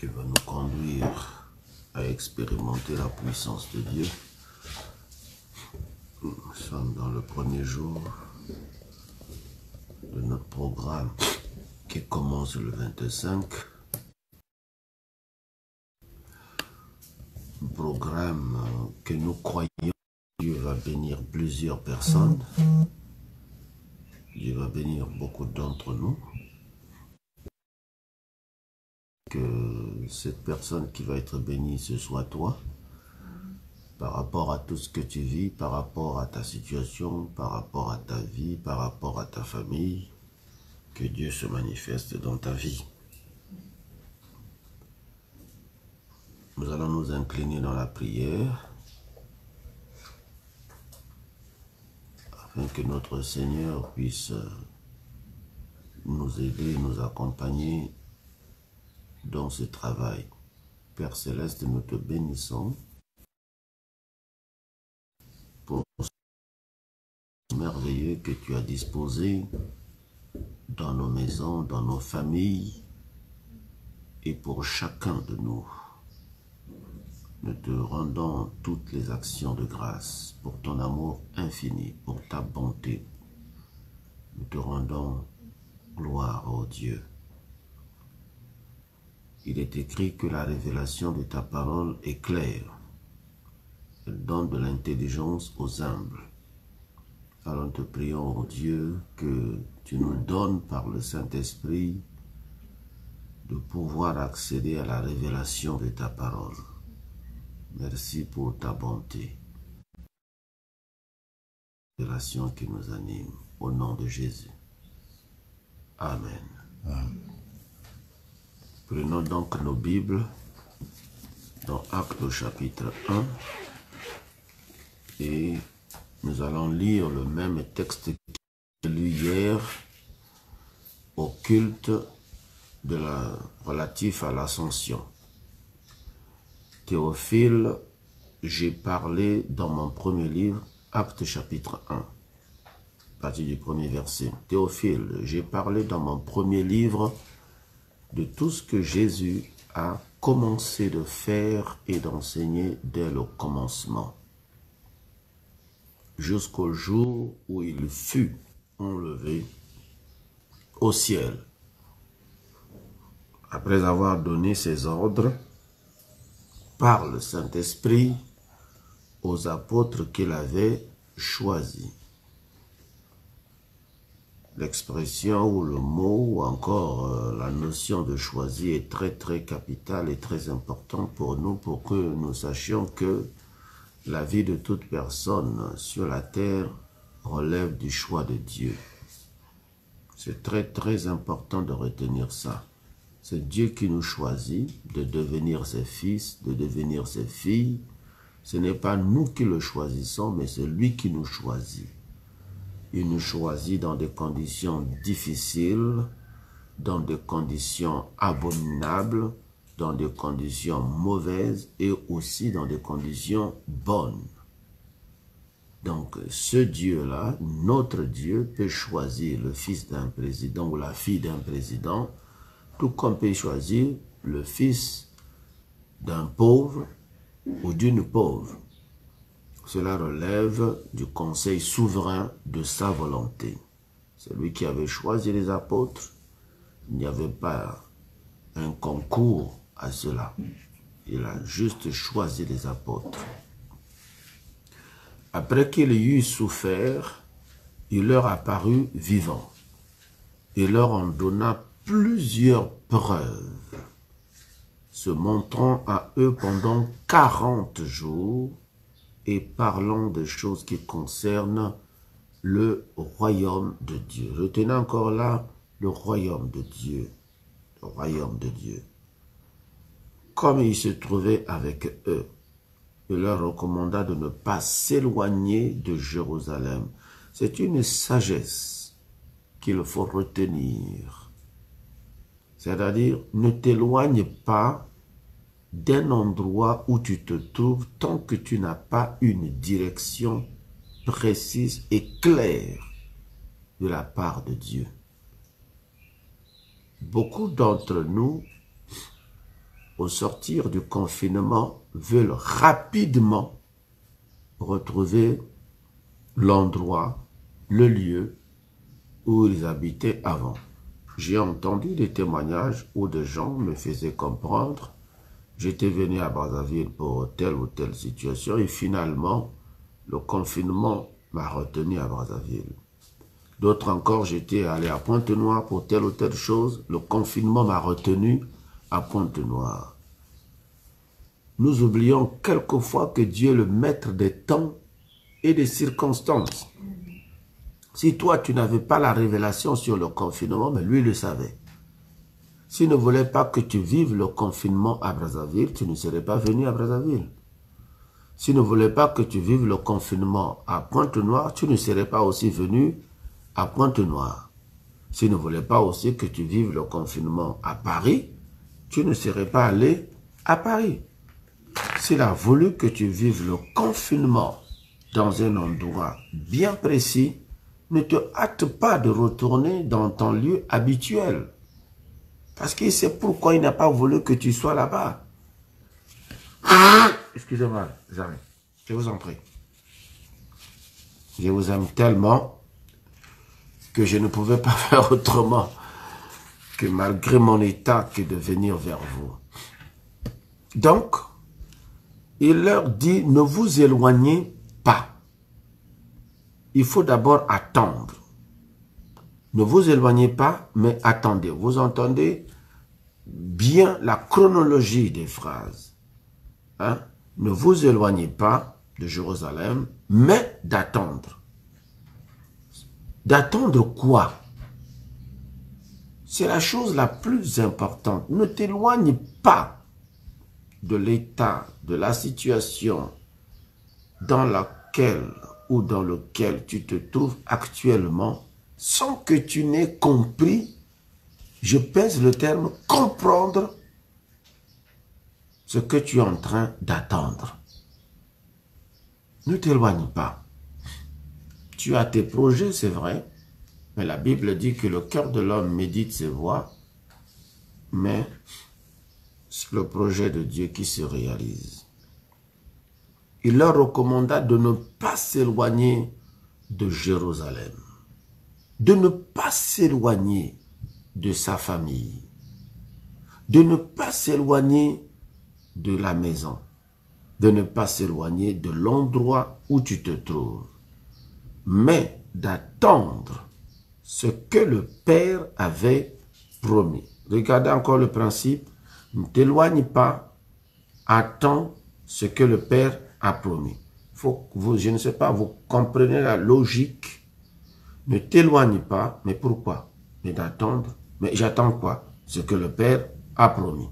qui va nous conduire à expérimenter la puissance de Dieu. Nous sommes dans le premier jour de notre programme qui commence le 25. Un programme que nous croyons que Dieu va bénir plusieurs personnes. Dieu va bénir beaucoup d'entre nous. Que cette personne qui va être bénie, ce soit toi, par rapport à tout ce que tu vis, par rapport à ta situation, par rapport à ta vie, par rapport à ta famille, que Dieu se manifeste dans ta vie. Nous allons nous incliner dans la prière, afin que notre Seigneur puisse nous aider, nous accompagner dans ce travail. Père Céleste, nous te bénissons pour ce merveilleux que tu as disposé dans nos maisons, dans nos familles et pour chacun de nous. Nous te rendons toutes les actions de grâce pour ton amour infini, pour ta bonté. Nous te rendons gloire, ô Dieu. Il est écrit que la révélation de ta parole est claire. Elle donne de l'intelligence aux humbles. Alors nous te prions, ô Dieu, que tu nous donnes par le Saint-Esprit de pouvoir accéder à la révélation de ta parole. Merci pour ta bonté. Révélation qui nous anime. Au nom de Jésus. Amen. Amen. Prenons donc nos Bibles dans Actes au chapitre 1 et nous allons lire le même texte que lu hier au culte relatif à l'Ascension. Théophile, j'ai parlé dans mon premier livre, Actes chapitre 1, à partir du premier verset. Théophile, j'ai parlé dans mon premier livre de tout ce que Jésus a commencé de faire et d'enseigner dès le commencement, jusqu'au jour où il fut enlevé au ciel, après avoir donné ses ordres par le Saint-Esprit aux apôtres qu'il avait choisis. L'expression ou le mot ou encore la notion de choisi est très capitale et très importante pour nous, pour que nous sachions que la vie de toute personne sur la terre relève du choix de Dieu. C'est très important de retenir ça. C'est Dieu qui nous choisit de devenir ses fils, de devenir ses filles. Ce n'est pas nous qui le choisissons, mais c'est lui qui nous choisit. Il nous choisit dans des conditions difficiles, dans des conditions abominables, dans des conditions mauvaises et aussi dans des conditions bonnes. Donc ce Dieu-là, notre Dieu, peut choisir le fils d'un président ou la fille d'un président, tout comme peut choisir le fils d'un pauvre ou d'une pauvre. Cela relève du conseil souverain de sa volonté. C'est lui qui avait choisi les apôtres. Il n'y avait pas un concours à cela. Il a juste choisi les apôtres. Après qu'il eut souffert, il leur apparut vivant. Il leur en donna plusieurs preuves, se montrant à eux pendant 40 jours, et parlant des choses qui concernent le royaume de Dieu. Retenez encore là le royaume de Dieu. Le royaume de Dieu. Comme il se trouvait avec eux, il leur recommanda de ne pas s'éloigner de Jérusalem. C'est une sagesse qu'il faut retenir. C'est-à-dire, ne t'éloigne pas d'un endroit où tu te trouves tant que tu n'as pas une direction précise et claire de la part de Dieu. Beaucoup d'entre nous au sortir du confinement, veulent rapidement retrouver l'endroit, le lieu où ils habitaient avant. J'ai entendu des témoignages où des gens me faisaient comprendre j'étais venu à Brazzaville pour telle ou telle situation et finalement, le confinement m'a retenu à Brazzaville. D'autres encore, j'étais allé à Pointe-Noire pour telle ou telle chose, le confinement m'a retenu à Pointe-Noire. Nous oublions quelquefois que Dieu est le maître des temps et des circonstances. Si toi, tu n'avais pas la révélation sur le confinement, mais lui le savait. S'il ne voulait pas que tu vives le confinement à Brazzaville, tu ne serais pas venu à Brazzaville. S'il ne voulait pas que tu vives le confinement à Pointe-Noire, tu ne serais pas aussi venu à Pointe-Noire. S'il ne voulait pas aussi que tu vives le confinement à Paris, tu ne serais pas allé à Paris. S'il a voulu que tu vives le confinement dans un endroit bien précis, ne te hâte pas de retourner dans ton lieu habituel. Parce qu'il sait pourquoi il n'a pas voulu que tu sois là-bas. Excusez-moi, les amis. Je vous en prie. Je vous aime tellement que je ne pouvais pas faire autrement que malgré mon état que de venir vers vous. Donc, il leur dit, ne vous éloignez pas. Il faut d'abord attendre. Ne vous éloignez pas, mais attendez. Vous entendez bien la chronologie des phrases. Hein? Ne vous éloignez pas de Jérusalem, mais d'attendre. D'attendre quoi? C'est la chose la plus importante. Ne t'éloigne pas de l'état, de la situation dans laquelle ou dans lequel tu te trouves actuellement sans que tu n'aies compris, je pèse le terme, comprendre ce que tu es en train d'attendre. Ne t'éloigne pas. Tu as tes projets, c'est vrai, mais la Bible dit que le cœur de l'homme médite ses voies, mais c'est le projet de Dieu qui se réalise. Il leur recommanda de ne pas s'éloigner de Jérusalem, de ne pas s'éloigner de sa famille, de ne pas s'éloigner de la maison, de ne pas s'éloigner de l'endroit où tu te trouves, mais d'attendre ce que le Père avait promis. Regardez encore le principe, ne t'éloigne pas, attends ce que le Père a promis. Faut que vous, je ne sais pas, vous comprenez la logique. Ne t'éloigne pas, mais pourquoi? Mais d'attendre. Mais j'attends quoi? Ce que le Père a promis.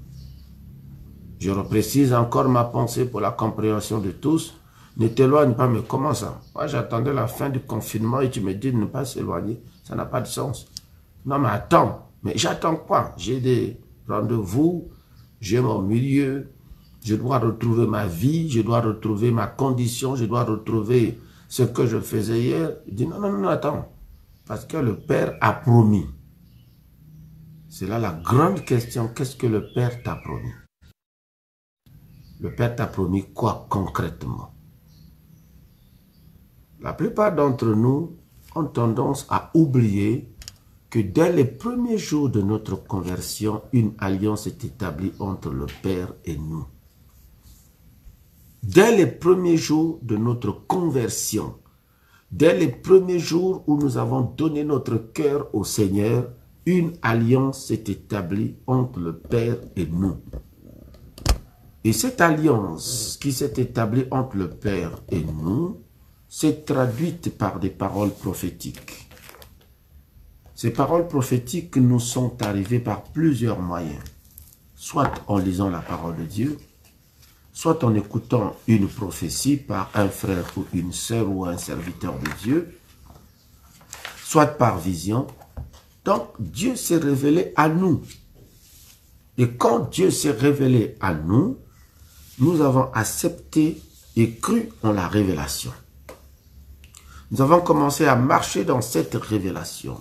Je reprécise encore ma pensée pour la compréhension de tous. Ne t'éloigne pas, mais comment ça? Moi, j'attendais la fin du confinement et tu me dis de ne pas s'éloigner. Ça n'a pas de sens. Non, mais attends. Mais j'attends quoi? J'ai des rendez-vous, j'ai mon milieu, je dois retrouver ma vie, je dois retrouver ma condition, je dois retrouver ce que je faisais hier. Il dit non, non, non, attends. Parce que le Père a promis. C'est là la grande question. Qu'est-ce que le Père t'a promis? Le Père t'a promis quoi concrètement? La plupart d'entre nous ont tendance à oublier que dès les premiers jours de notre conversion, une alliance est établie entre le Père et nous. Dès les premiers jours de notre conversion, dès les premiers jours où nous avons donné notre cœur au Seigneur, une alliance s'est établie entre le Père et nous. Et cette alliance qui s'est établie entre le Père et nous s'est traduite par des paroles prophétiques. Ces paroles prophétiques nous sont arrivées par plusieurs moyens. Soit en lisant la parole de Dieu, soit en écoutant une prophétie par un frère ou une sœur ou un serviteur de Dieu, soit par vision. Donc, Dieu s'est révélé à nous. Et quand Dieu s'est révélé à nous, nous avons accepté et cru en la révélation. Nous avons commencé à marcher dans cette révélation.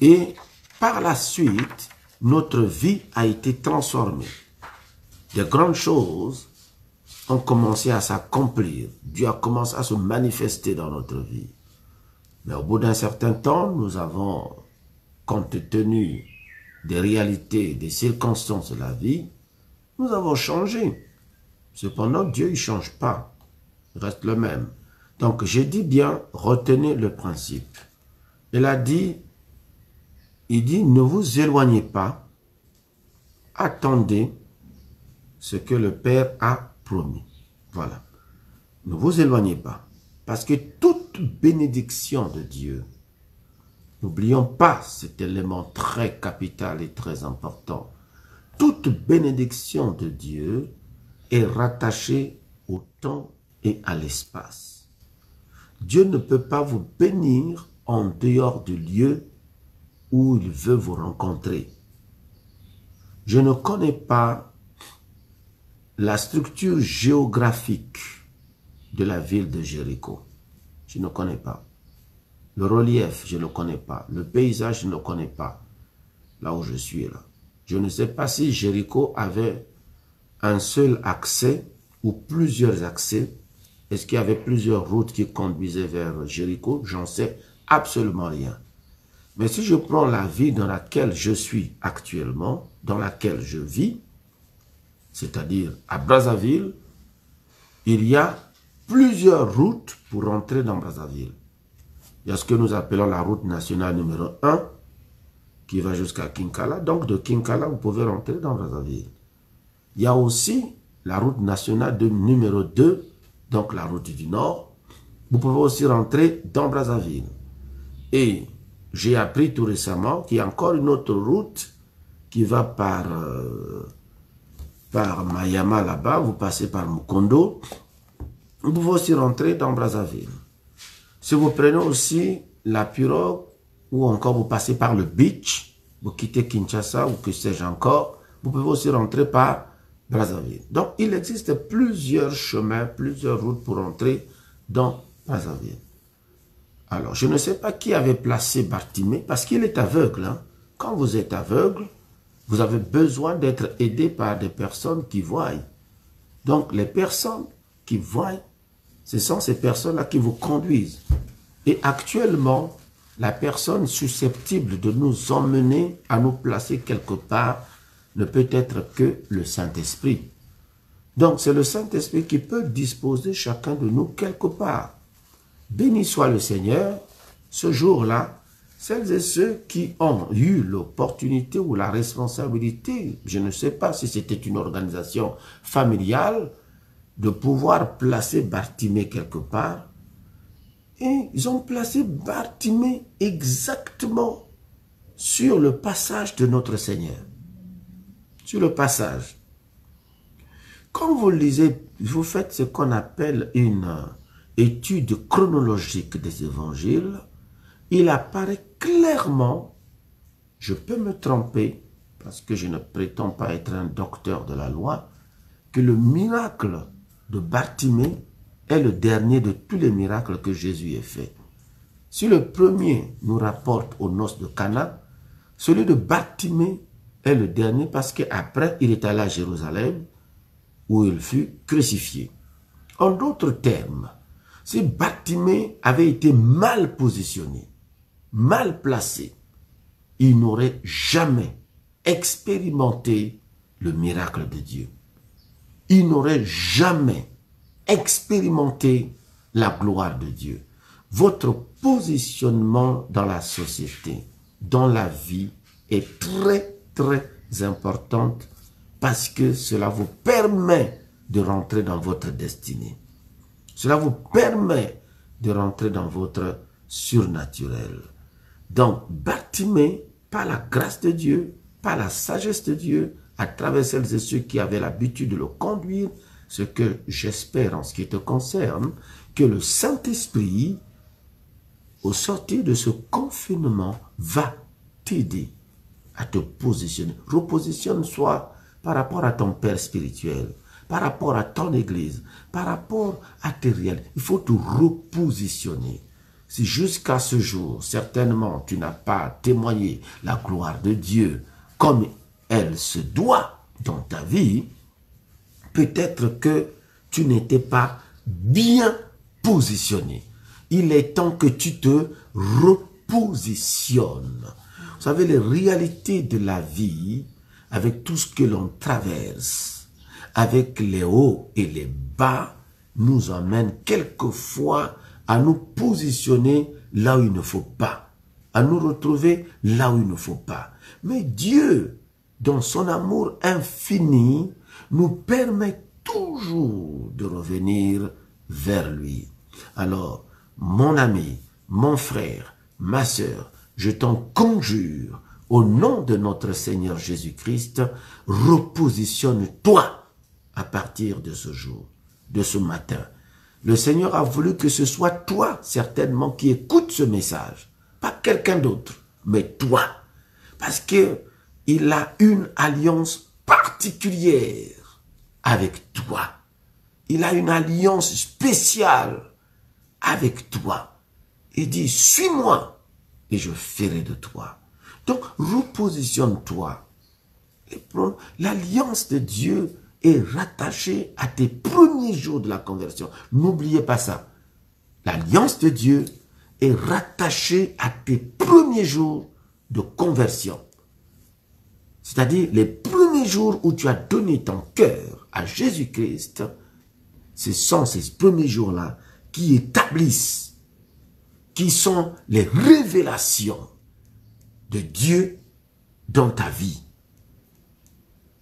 Et par la suite, notre vie a été transformée. Des grandes choses ont commencé à s'accomplir. Dieu a commencé à se manifester dans notre vie. Mais au bout d'un certain temps, nous avons, compte tenu des réalités, des circonstances de la vie, nous avons changé. Cependant, Dieu, il ne change pas. Il reste le même. Donc, j'ai dit bien, retenez le principe. Il dit, ne vous éloignez pas, attendez ce que le Père a promis. Voilà. Ne vous éloignez pas. Parce que toute bénédiction de Dieu, n'oublions pas cet élément très capital et très important, toute bénédiction de Dieu est rattachée au temps et à l'espace. Dieu ne peut pas vous bénir en dehors du lieu où il veut vous rencontrer. Je ne connais pas la structure géographique de la ville de Jéricho. Je ne connais pas. Le relief, je ne connais pas. Le paysage, je ne connais pas. Là où je suis là. Je ne sais pas si Jéricho avait un seul accès ou plusieurs accès. Est-ce qu'il y avait plusieurs routes qui conduisaient vers Jéricho? J'en sais absolument rien. Mais si je prends la vie dans laquelle je suis actuellement, dans laquelle je vis, c'est-à-dire à Brazzaville, il y a plusieurs routes pour rentrer dans Brazzaville. Il y a ce que nous appelons la route nationale numéro 1, qui va jusqu'à Kinkala. Donc de Kinkala, vous pouvez rentrer dans Brazzaville. Il y a aussi la route nationale numéro 2, donc la route du Nord. Vous pouvez aussi rentrer dans Brazzaville. Et j'ai appris tout récemment qu'il y a encore une autre route qui va par Mayama là-bas. Vous passez par Mukondo. Vous pouvez aussi rentrer dans Brazzaville. Si vous prenez aussi la pirogue ou encore vous passez par le beach, vous quittez Kinshasa ou que sais-je encore, vous pouvez aussi rentrer par Brazzaville. Donc, il existe plusieurs chemins, plusieurs routes pour entrer dans Brazzaville. Alors, je ne sais pas qui avait placé Bartimée, parce qu'il est aveugle. Hein. Quand vous êtes aveugle, vous avez besoin d'être aidé par des personnes qui voient. Donc, les personnes qui voient, ce sont ces personnes-là qui vous conduisent. Et actuellement, la personne susceptible de nous emmener à nous placer quelque part ne peut être que le Saint-Esprit. Donc, c'est le Saint-Esprit qui peut disposer chacun de nous quelque part. Béni soit le Seigneur, ce jour-là, celles et ceux qui ont eu l'opportunité ou la responsabilité, je ne sais pas si c'était une organisation familiale, de pouvoir placer Bartimée quelque part, et ils ont placé Bartimée exactement sur le passage de notre Seigneur. Sur le passage. Quand vous lisez, vous faites ce qu'on appelle une étude chronologique des évangiles, il apparaît clairement, je peux me tromper, parce que je ne prétends pas être un docteur de la loi, que le miracle de Bartimée est le dernier de tous les miracles que Jésus ait fait. Si le premier nous rapporte aux noces de Cana, celui de Bartimée est le dernier parce qu'après, il est allé à Jérusalem où il fut crucifié. En d'autres termes, si Bartimée avait été mal positionné, mal placé, il n'aurait jamais expérimenté le miracle de Dieu. Il n'aurait jamais expérimenté la gloire de Dieu. Votre positionnement dans la société, dans la vie, est très, très importante parce que cela vous permet de rentrer dans votre destinée. Cela vous permet de rentrer dans votre surnaturel. Donc, Bartimée, par la grâce de Dieu, par la sagesse de Dieu, à travers celles et ceux qui avaient l'habitude de le conduire, ce que j'espère en ce qui te concerne, que le Saint-Esprit, au sortir de ce confinement, va t'aider à te positionner. Repositionne-toi par rapport à ton père spirituel, par rapport à ton église, par rapport à tes réalités. Il faut te repositionner. Si jusqu'à ce jour, certainement, tu n'as pas témoigné la gloire de Dieu comme elle se doit dans ta vie, peut-être que tu n'étais pas bien positionné. Il est temps que tu te repositionnes. Vous savez, les réalités de la vie, avec tout ce que l'on traverse, avec les hauts et les bas, nous emmènent quelquefois à nous positionner là où il ne faut pas, à nous retrouver là où il ne faut pas. Mais Dieu, dans son amour infini, nous permet toujours de revenir vers lui. Alors, mon ami, mon frère, ma sœur, je t'en conjure, au nom de notre Seigneur Jésus-Christ, repositionne-toi à partir de ce jour, de ce matin. Le Seigneur a voulu que ce soit toi, certainement, qui écoute ce message. Pas quelqu'un d'autre, mais toi. Parce qu'il a une alliance particulière avec toi. Il a une alliance spéciale avec toi. Il dit, suis-moi et je ferai de toi. Donc, repositionne-toi. L'alliance de Dieu est rattachée à tes premiers jours de la conversion. N'oubliez pas ça. L'alliance de Dieu est rattachée à tes premiers jours de conversion. C'est-à-dire les premiers jours où tu as donné ton cœur à Jésus-Christ, ce sont ces premiers jours-là qui établissent, qui sont les révélations de Dieu dans ta vie.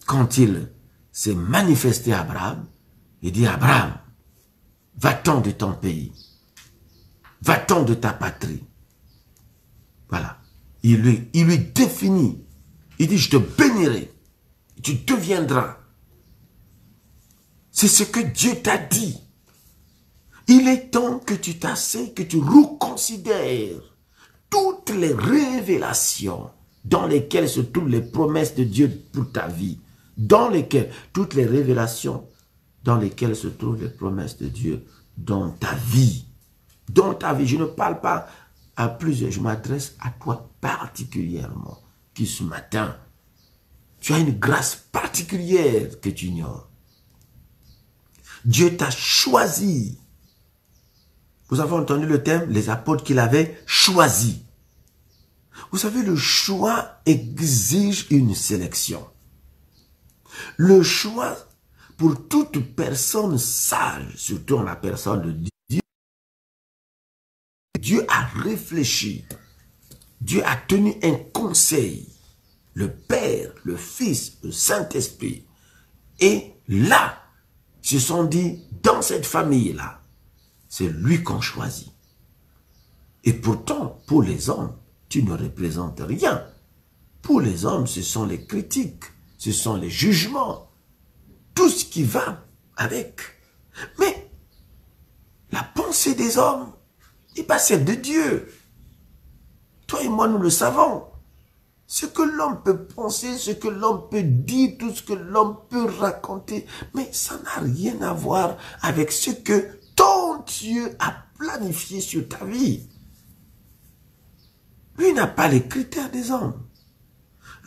Quand il s'est manifesté à Abraham, il dit, Abraham, va-t'en de ton pays, va-t'en de ta patrie. Voilà. Il lui définit. Il dit, je te bénirai, tu deviendras. C'est ce que Dieu t'a dit. Il est temps que tu t'asseyes, que tu reconsidères toutes les révélations dans lesquelles se trouvent les promesses de Dieu pour ta vie. Dans lesquelles, toutes les révélations dans lesquelles se trouvent les promesses de Dieu dans ta vie. Dans ta vie. Je ne parle pas à plusieurs, je m'adresse à toi particulièrement, qui ce matin, tu as une grâce particulière que tu ignores. Dieu t'a choisi. Vous avez entendu le thème, les apôtres qu'il avait choisis. Vous savez, le choix exige une sélection. Le choix, pour toute personne sage, surtout en la personne de Dieu, Dieu a réfléchi. Dieu a tenu un conseil. Le Père, le Fils, le Saint-Esprit. Et là, ils se sont dit, dans cette famille-là, c'est lui qu'on choisit. Et pourtant, pour les hommes, tu ne représentes rien. Pour les hommes, ce sont les critiques, ce sont les jugements, tout ce qui va avec. Mais la pensée des hommes n'est pas celle de Dieu. Toi et moi, nous le savons. Ce que l'homme peut penser, ce que l'homme peut dire, tout ce que l'homme peut raconter, mais ça n'a rien à voir avec ce que ton Dieu a planifié sur ta vie. Lui n'a pas les critères des hommes.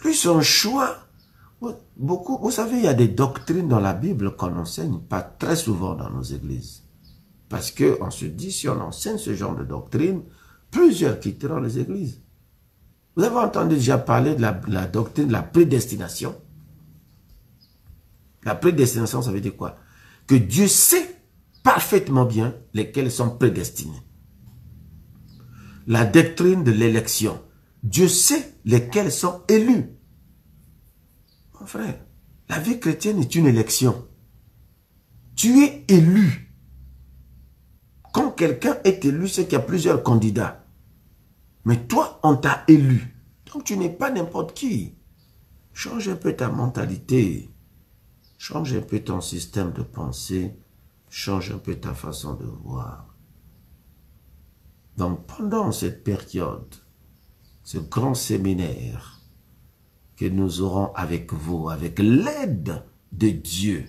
Lui, son choix, beaucoup, vous savez, il y a des doctrines dans la Bible qu'on n'enseigne pas très souvent dans nos églises. Parce qu'on se dit, si on enseigne ce genre de doctrine, plusieurs quitteront les églises. Vous avez entendu déjà parler de la doctrine de la prédestination? La prédestination, ça veut dire quoi? Que Dieu sait parfaitement bien lesquels sont prédestinés. La doctrine de l'élection. Dieu sait lesquels sont élus. Mon frère, la vie chrétienne est une élection. Tu es élu. Quand quelqu'un est élu, c'est qu'il y a plusieurs candidats. Mais toi, on t'a élu. Donc tu n'es pas n'importe qui. Change un peu ta mentalité. Change un peu ton système de pensée. Change un peu ta façon de voir. Donc pendant cette période, ce grand séminaire que nous aurons avec vous, avec l'aide de Dieu,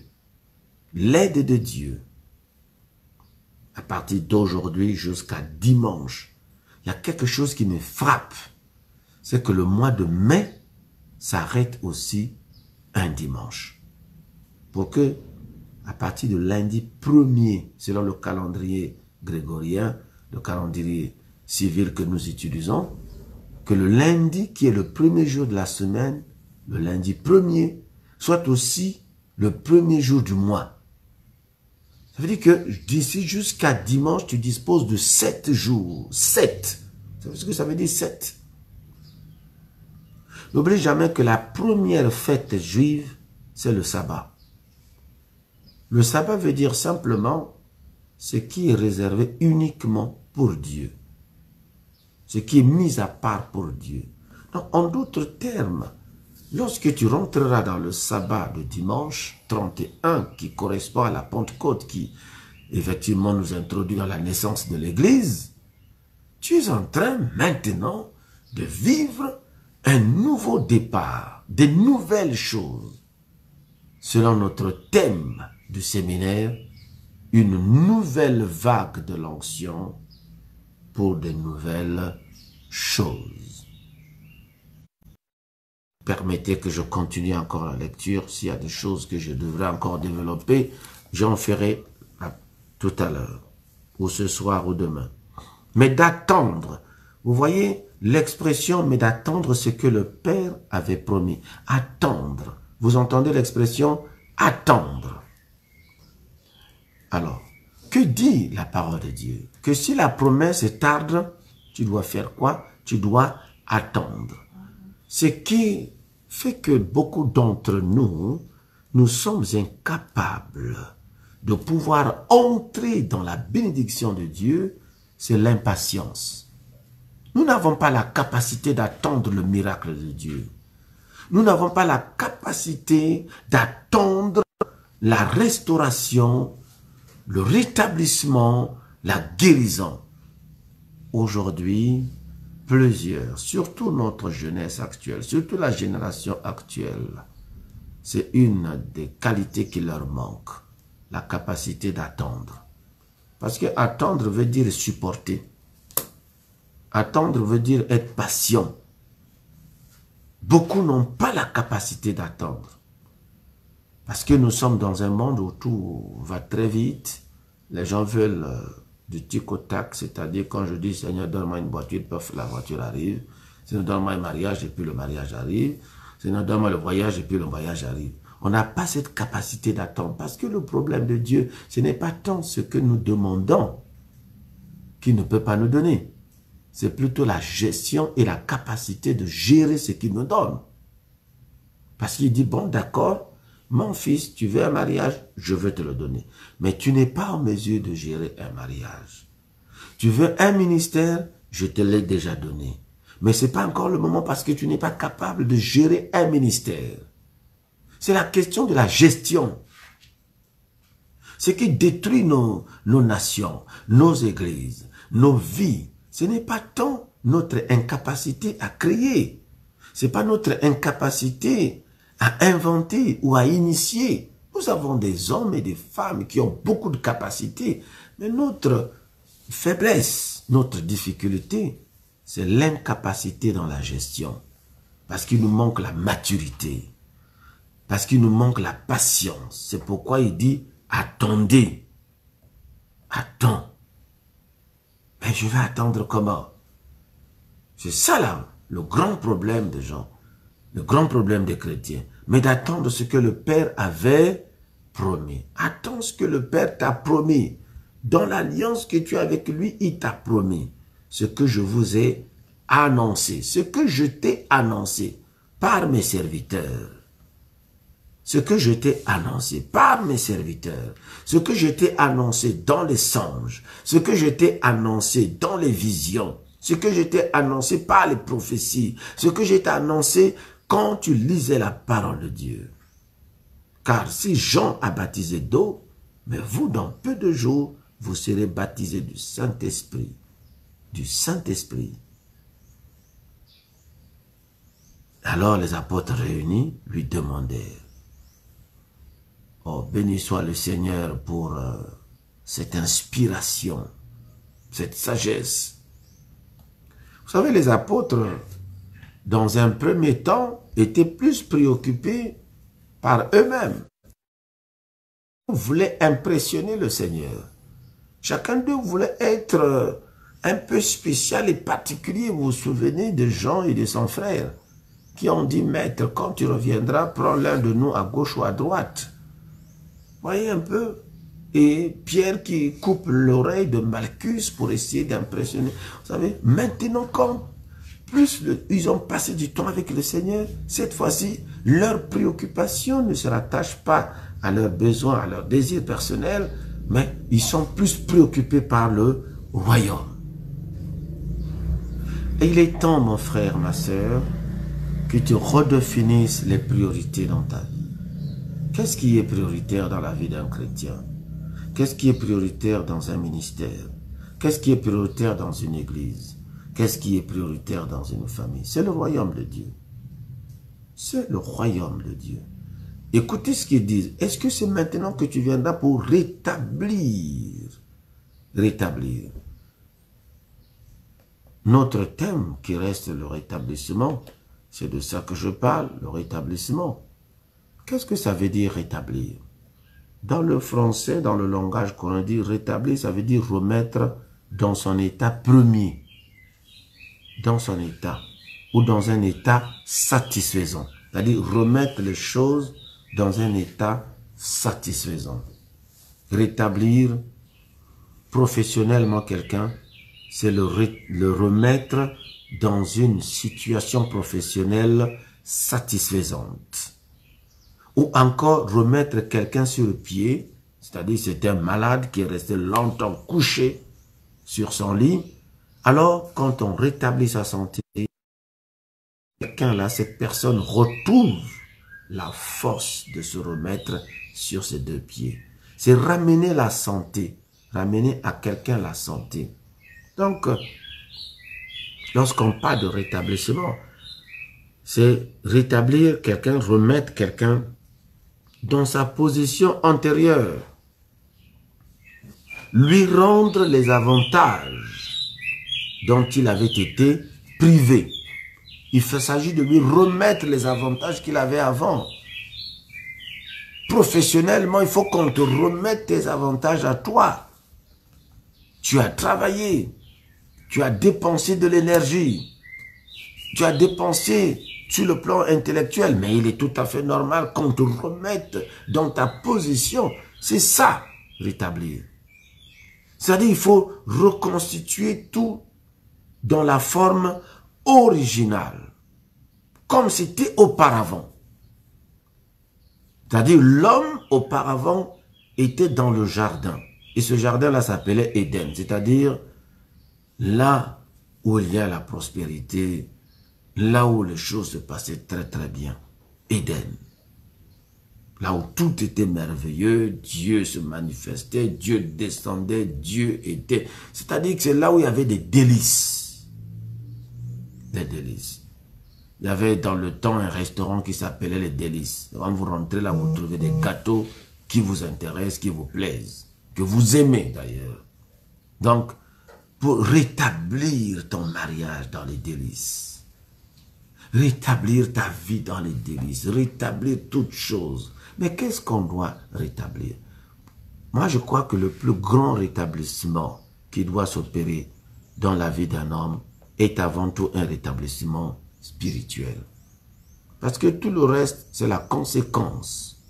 à partir d'aujourd'hui jusqu'à dimanche, il y a quelque chose qui me frappe. C'est que le mois de mai s'arrête aussi un dimanche. Pour que à partir de lundi 1er, selon le calendrier grégorien, le calendrier civil que nous utilisons, que le lundi, qui est le premier jour de la semaine, le lundi 1er, soit aussi le premier jour du mois. Ça veut dire que d'ici jusqu'à dimanche, tu disposes de 7 jours. 7. Vous savez ce que ça veut dire 7? N'oublie jamais que la première fête juive, c'est le sabbat. Le sabbat veut dire simplement ce qui est réservé uniquement pour Dieu. Ce qui est mis à part pour Dieu. Donc, en d'autres termes, lorsque tu rentreras dans le sabbat de dimanche 31, qui correspond à la Pentecôte, qui effectivement nous introduit dans la naissance de l'Église, tu es en train maintenant de vivre un nouveau départ, des nouvelles choses. Selon notre thème du séminaire, une nouvelle vague de l'onction pour de nouvelles choses. Permettez que je continue encore la lecture. S'il y a des choses que je devrais encore développer, j'en ferai tout à l'heure, ou ce soir ou demain. Mais d'attendre, vous voyez l'expression, mais d'attendre ce que le Père avait promis. Attendre. Vous entendez l'expression attendre. Alors, que dit la parole de Dieu? Que si la promesse est tarde, tu dois faire quoi? Tu dois attendre. Ce qui fait que beaucoup d'entre nous, nous sommes incapables de pouvoir entrer dans la bénédiction de Dieu, c'est l'impatience. Nous n'avons pas la capacité d'attendre le miracle de Dieu. Nous n'avons pas la capacité d'attendre la restauration, le rétablissement, la guérison. Aujourd'hui, plusieurs, surtout notre jeunesse actuelle, surtout la génération actuelle, c'est une des qualités qui leur manque, la capacité d'attendre. Parce que attendre veut dire supporter. Attendre veut dire être patient. Beaucoup n'ont pas la capacité d'attendre. Parce que nous sommes dans un monde où tout va très vite. Les gens veulent du tic au tac, c'est-à-dire quand je dis Seigneur, donne-moi une voiture, paf, la voiture arrive. Seigneur, donne-moi un mariage et puis le mariage arrive. Seigneur, donne-moi le voyage et puis le voyage arrive. On n'a pas cette capacité d'attendre. Parce que le problème de Dieu, ce n'est pas tant ce que nous demandons qu'il ne peut pas nous donner. C'est plutôt la gestion et la capacité de gérer ce qu'il nous donne. Parce qu'il dit, bon, d'accord, mon fils, tu veux un mariage, je veux te le donner. Mais tu n'es pas en mesure de gérer un mariage. Tu veux un ministère, je te l'ai déjà donné. Mais ce n'est pas encore le moment parce que tu n'es pas capable de gérer un ministère. C'est la question de la gestion. Ce qui détruit nos nations, nos églises, nos vies, ce n'est pas tant notre incapacité à créer. Ce n'est pas notre incapacité à inventer ou à initier. Nous avons des hommes et des femmes qui ont beaucoup de capacités. Mais notre faiblesse, notre difficulté, c'est l'incapacité dans la gestion. Parce qu'il nous manque la maturité. Parce qu'il nous manque la patience. C'est pourquoi il dit, attendez. Attends. Mais je vais attendre comment? C'est ça là, le grand problème des gens. Le grand problème des chrétiens. Mais d'attendre ce que le Père avait promis. Attends ce que le Père t'a promis. Dans l'alliance que tu as avec lui, il t'a promis. Ce que je vous ai annoncé. Ce que je t'ai annoncé par mes serviteurs. Ce que je t'ai annoncé par mes serviteurs, ce que je t'ai annoncé dans les songes, ce que je t'ai annoncé dans les visions, ce que je t'ai annoncé par les prophéties, ce que je t'ai annoncé quand tu lisais la parole de Dieu. Car si Jean a baptisé d'eau, mais vous, dans peu de jours, vous serez baptisés du Saint-Esprit. Du Saint-Esprit. Alors les apôtres réunis lui demandèrent, oh, béni soit le Seigneur pour cette inspiration, cette sagesse. Vous savez, les apôtres, dans un premier temps, étaient plus préoccupés par eux-mêmes. voulait impressionner le Seigneur. Chacun d'eux voulait être un peu spécial et particulier. Vous vous souvenez de Jean et de son frère qui ont dit, Maître, quand tu reviendras, prends l'un de nous à gauche ou à droite. Voyez un peu. Et Pierre qui coupe l'oreille de Malchus pour essayer d'impressionner. Vous savez, maintenant, quand plus ils ont passé du temps avec le Seigneur, cette fois-ci, leur préoccupation ne se rattache pas à leurs besoins, à leurs désirs personnels, mais ils sont plus préoccupés par le royaume. Et il est temps, mon frère, ma sœur, que tu redéfinisses les priorités dans ta vie. Qu'est-ce qui est prioritaire dans la vie d'un chrétien? Qu'est-ce qui est prioritaire dans un ministère? Qu'est-ce qui est prioritaire dans une église? Qu'est-ce qui est prioritaire dans une famille? C'est le royaume de Dieu. C'est le royaume de Dieu. Écoutez ce qu'ils disent. Est-ce que c'est maintenant que tu viendras pour rétablir? Rétablir. Notre thème qui reste le rétablissement, c'est de ça que je parle, le rétablissement. Qu'est-ce que ça veut dire rétablir? Dans le français, dans le langage qu'on dit rétablir, ça veut dire remettre dans son état premier. Dans son état. Ou dans un état satisfaisant. C'est-à-dire remettre les choses dans un état satisfaisant. Rétablir professionnellement quelqu'un, c'est le remettre dans une situation professionnelle satisfaisante. Ou encore remettre quelqu'un sur le pied, c'est-à-dire c'est un malade qui est resté longtemps couché sur son lit. Alors, quand on rétablit sa santé, quelqu'un là, cette personne retrouve la force de se remettre sur ses deux pieds. C'est ramener la santé, ramener à quelqu'un la santé. Donc, lorsqu'on parle de rétablissement, c'est rétablir quelqu'un, remettre quelqu'un dans sa position antérieure. Lui rendre les avantages dont il avait été privé. Il s'agit de lui remettre les avantages qu'il avait avant. Professionnellement, il faut qu'on te remette tes avantages à toi. Tu as travaillé, tu as dépensé de l'énergie, tu as dépensé sur le plan intellectuel, mais il est tout à fait normal qu'on te remette dans ta position. C'est ça, rétablir. C'est-à-dire qu'il faut reconstituer tout dans la forme originale, comme c'était auparavant. C'est-à-dire l'homme auparavant était dans le jardin. Et ce jardin-là s'appelait Éden, c'est-à-dire là où il y a la prospérité, là où les choses se passaient très très bien. Éden. Là où tout était merveilleux, Dieu se manifestait, Dieu descendait, Dieu était... C'est-à-dire que c'est là où il y avait des délices. Des délices. Il y avait dans le temps un restaurant qui s'appelait les Délices. Quand vous rentrez là, vous trouvez des gâteaux qui vous intéressent, qui vous plaisent, que vous aimez d'ailleurs. Donc, pour rétablir ton mariage dans les délices, rétablir ta vie dans les délices, rétablir toutes choses. Mais qu'est-ce qu'on doit rétablir? Moi, je crois que le plus grand rétablissement qui doit s'opérer dans la vie d'un homme est avant tout un rétablissement spirituel. Parce que tout le reste, c'est la conséquence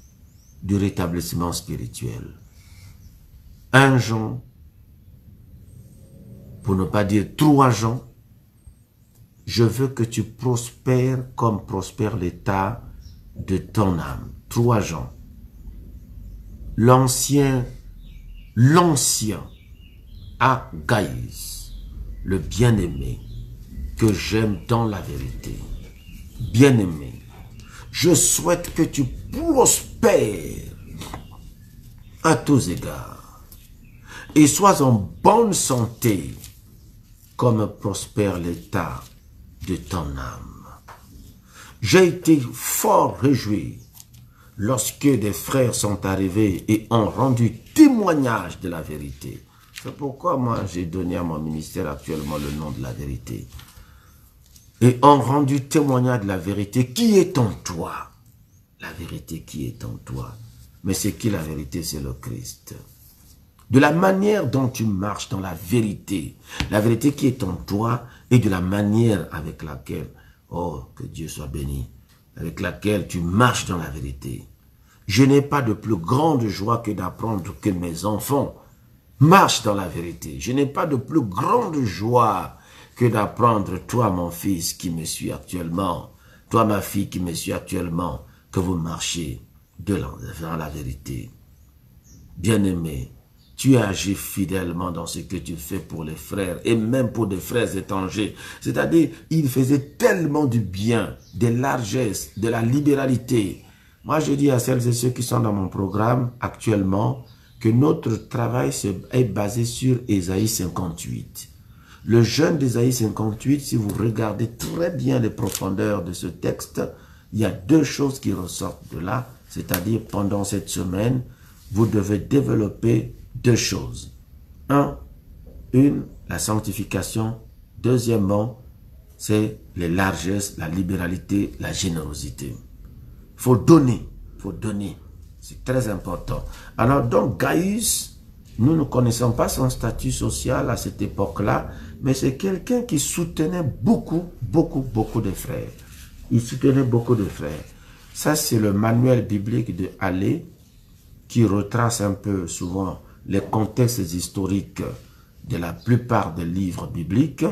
du rétablissement spirituel. 1 Jean, pour ne pas dire 3 Jean, je veux que tu prospères comme prospère l'état de ton âme. 3 Jean. L'ancien Agaïs, le bien-aimé, que j'aime dans la vérité. Bien-aimé, je souhaite que tu prospères à tous égards et sois en bonne santé comme prospère l'état de ton âme. J'ai été fort réjoui lorsque des frères sont arrivés et ont rendu témoignage de la vérité. C'est pourquoi moi j'ai donné à mon ministère actuellement le nom de la vérité. Et ont rendu témoignage de la vérité qui est en toi. La vérité qui est en toi. Mais c'est qui la vérité? C'est le Christ. De la manière dont tu marches dans la vérité qui est en toi, et de la manière avec laquelle, oh, que Dieu soit béni, avec laquelle tu marches dans la vérité. Je n'ai pas de plus grande joie que d'apprendre que mes enfants marchent dans la vérité. Je n'ai pas de plus grande joie que d'apprendre, toi mon fils qui me suis actuellement, toi ma fille qui me suis actuellement, que vous marchez dans la vérité. Bien-aimé, tu agis fidèlement dans ce que tu fais pour les frères et même pour des frères étrangers. C'est-à-dire, il faisait tellement du bien, des largesses, de la libéralité. Moi, je dis à celles et ceux qui sont dans mon programme actuellement que notre travail est basé sur Ésaïe 58. Le jeûne d'Ésaïe 58, si vous regardez très bien les profondeurs de ce texte, il y a deux choses qui ressortent de là. C'est-à-dire, pendant cette semaine, vous devez développer deux choses. Une, la sanctification. Deuxièmement, c'est les largesses, la libéralité, la générosité. Il faut donner, c'est très important. Alors donc Gaius, nous ne connaissons pas son statut social à cette époque-là, mais c'est quelqu'un qui soutenait beaucoup de frères. Il soutenait beaucoup de frères. Ça, c'est le manuel biblique de Hallé, qui retrace un peu souvent les contextes historiques de la plupart des livres bibliques,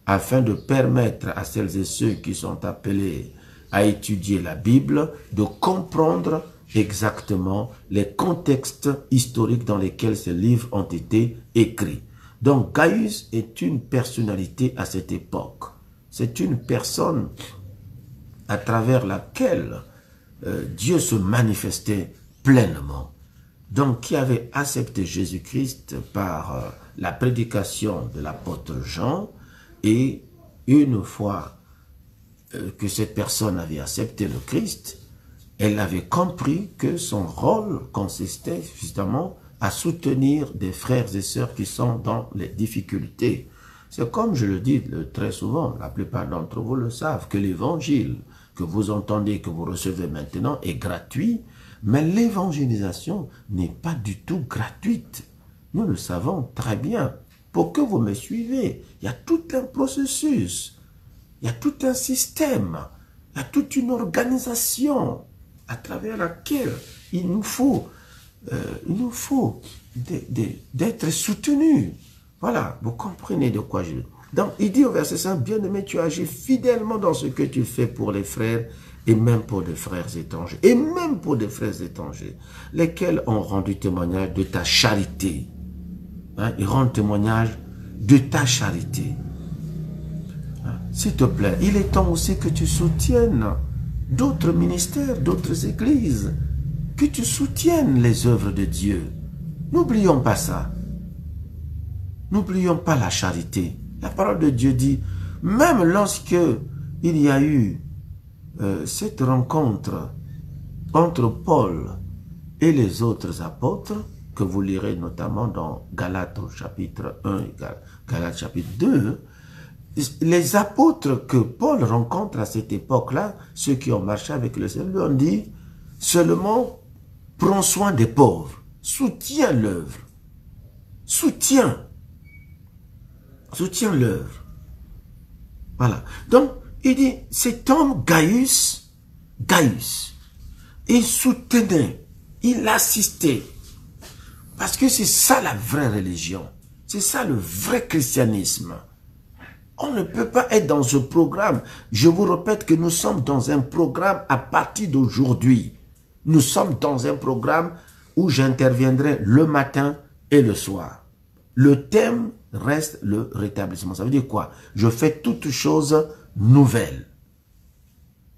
afin de permettre à celles et ceux qui sont appelés à étudier la Bible de comprendre exactement les contextes historiques dans lesquels ces livres ont été écrits. Donc Gaius est une personnalité à cette époque. C'est une personne à travers laquelle Dieu se manifestait pleinement. Donc, qui avait accepté Jésus-Christ par la prédication de l'apôtre Jean, et une fois que cette personne avait accepté le Christ, elle avait compris que son rôle consistait justement à soutenir des frères et sœurs qui sont dans les difficultés. C'est comme je le dis très souvent, la plupart d'entre vous le savent, que l'évangile que vous entendez, que vous recevez maintenant est gratuit, mais l'évangélisation n'est pas du tout gratuite. Nous le savons très bien. Pour que vous me suivez, il y a tout un processus, il y a tout un système, il y a toute une organisation à travers laquelle il nous faut d'être soutenus. Voilà, vous comprenez de quoi je veux. Donc, il dit au verset 5, « Bien-aimé, tu agis fidèlement dans ce que tu fais pour les frères et même pour des frères étrangers. Et même pour des frères étrangers, lesquels ont rendu témoignage de ta charité. » Hein, ils rendent témoignage de ta charité. Hein, s'il te plaît, il est temps aussi que tu soutiennes d'autres ministères, d'autres églises, que tu soutiennes les œuvres de Dieu. N'oublions pas ça. N'oublions pas la charité. La parole de Dieu dit, même lorsque il y a eu cette rencontre entre Paul et les autres apôtres, que vous lirez notamment dans Galates chapitre 1 et Galates chapitre 2, les apôtres que Paul rencontre à cette époque-là, ceux qui ont marché avec le Seigneur, lui ont dit, seulement prends soin des pauvres, soutiens l'œuvre, soutiens l'œuvre. Voilà. Donc, il dit, cet homme Gaius, il soutenait, il assistait. Parce que c'est ça la vraie religion. C'est ça le vrai christianisme. On ne peut pas être dans ce programme. Je vous répète que nous sommes dans un programme à partir d'aujourd'hui. Nous sommes dans un programme où j'interviendrai le matin et le soir. Le thème reste le rétablissement. Ça veut dire quoi? Je fais toutes choses nouvelles.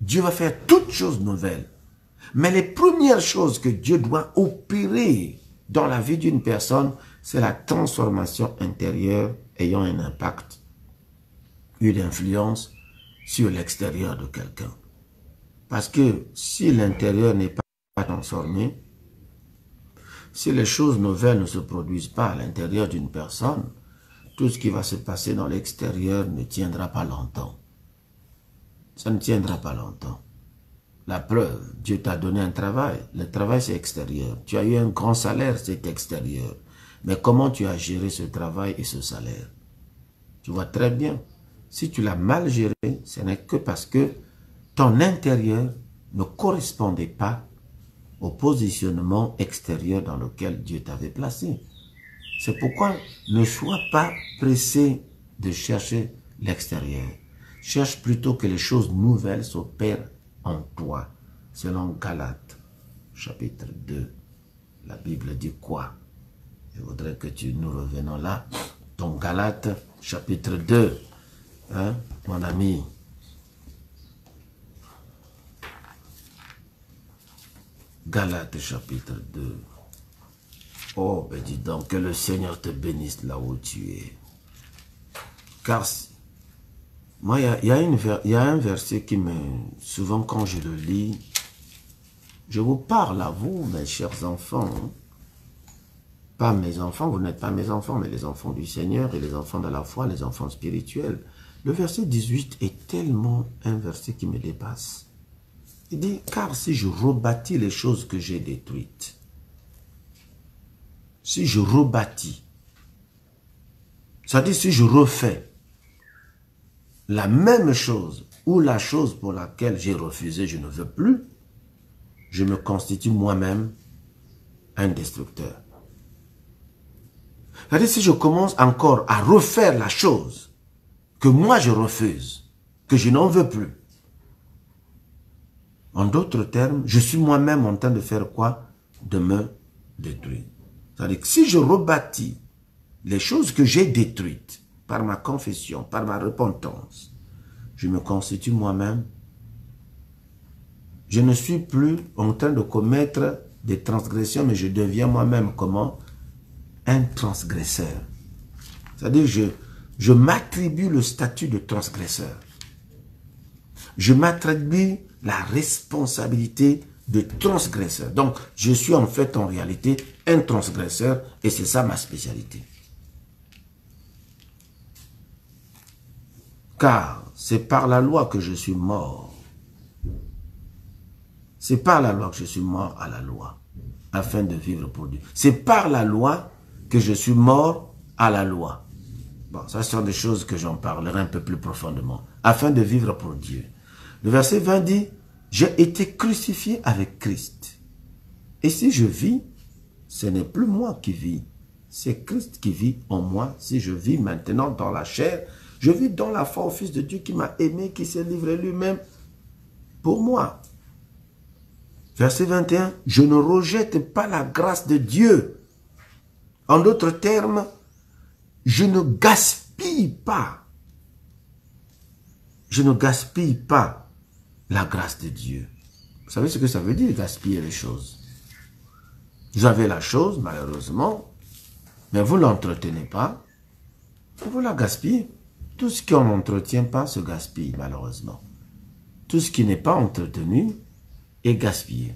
Dieu va faire toutes choses nouvelles. Mais les premières choses que Dieu doit opérer dans la vie d'une personne, c'est la transformation intérieure ayant un impact, une influence sur l'extérieur de quelqu'un. Parce que si l'intérieur n'est pas transformé, si les choses nouvelles ne se produisent pas à l'intérieur d'une personne, tout ce qui va se passer dans l'extérieur ne tiendra pas longtemps. Ça ne tiendra pas longtemps. La preuve, Dieu t'a donné un travail. Le travail, c'est extérieur. Tu as eu un grand salaire, c'est extérieur. Mais comment tu as géré ce travail et ce salaire? Tu vois très bien. Si tu l'as mal géré, ce n'est que parce que ton intérieur ne correspondait pas au positionnement extérieur dans lequel Dieu t'avait placé. C'est pourquoi ne sois pas pressé de chercher l'extérieur. Cherche plutôt que les choses nouvelles s'opèrent en toi. Selon Galates, chapitre 2, la Bible dit quoi? Je voudrais que nous revenons là. Donc Galates, chapitre 2, hein, mon ami. Galates, chapitre 2. Oh, ben dis donc, que le Seigneur te bénisse là où tu es. Car, moi, il y a un verset qui me... Souvent, quand je le lis, je vous parle à vous, mes chers enfants. Pas mes enfants, vous n'êtes pas mes enfants, mais les enfants du Seigneur et les enfants de la foi, les enfants spirituels. Le verset 18 est tellement un verset qui me dépasse. Il dit, car si je rebâtis les choses que j'ai détruites, si je rebâtis, c'est-à-dire si je refais la même chose ou la chose pour laquelle j'ai refusé, je ne veux plus, je me constitue moi-même un destructeur. C'est-à-dire si je commence encore à refaire la chose que moi je refuse, que je n'en veux plus, en d'autres termes, je suis moi-même en train de faire quoi? De me détruire. C'est-à-dire que si je rebâtis les choses que j'ai détruites par ma confession, par ma repentance, je me constitue moi-même. Je ne suis plus en train de commettre des transgressions, mais je deviens moi-même comment? Un transgresseur. C'est-à-dire je m'attribue le statut de transgresseur. Je m'attribue la responsabilité de transgresseur. Donc, je suis en fait, en réalité, un transgresseur et c'est ça ma spécialité. Car c'est par la loi que je suis mort. C'est par la loi que je suis mort à la loi, afin de vivre pour Dieu. C'est par la loi que je suis mort à la loi. Bon, ça ce sont des choses que j'en parlerai un peu plus profondément. Afin de vivre pour Dieu. Le verset 20 dit, j'ai été crucifié avec Christ. Et si je vis, ce n'est plus moi qui vis. C'est Christ qui vit en moi. Si je vis maintenant dans la chair, je vis dans la foi au Fils de Dieu qui m'a aimé, qui s'est livré lui-même pour moi. Verset 21, je ne rejette pas la grâce de Dieu. En d'autres termes, je ne gaspille pas. Je ne gaspille pas la grâce de Dieu. Vous savez ce que ça veut dire, gaspiller les choses? Vous avez la chose, malheureusement, mais vous ne l'entretenez pas, vous la gaspillez. Tout ce qu'on n'entretient pas se gaspille, malheureusement. Tout ce qui n'est pas entretenu est gaspillé.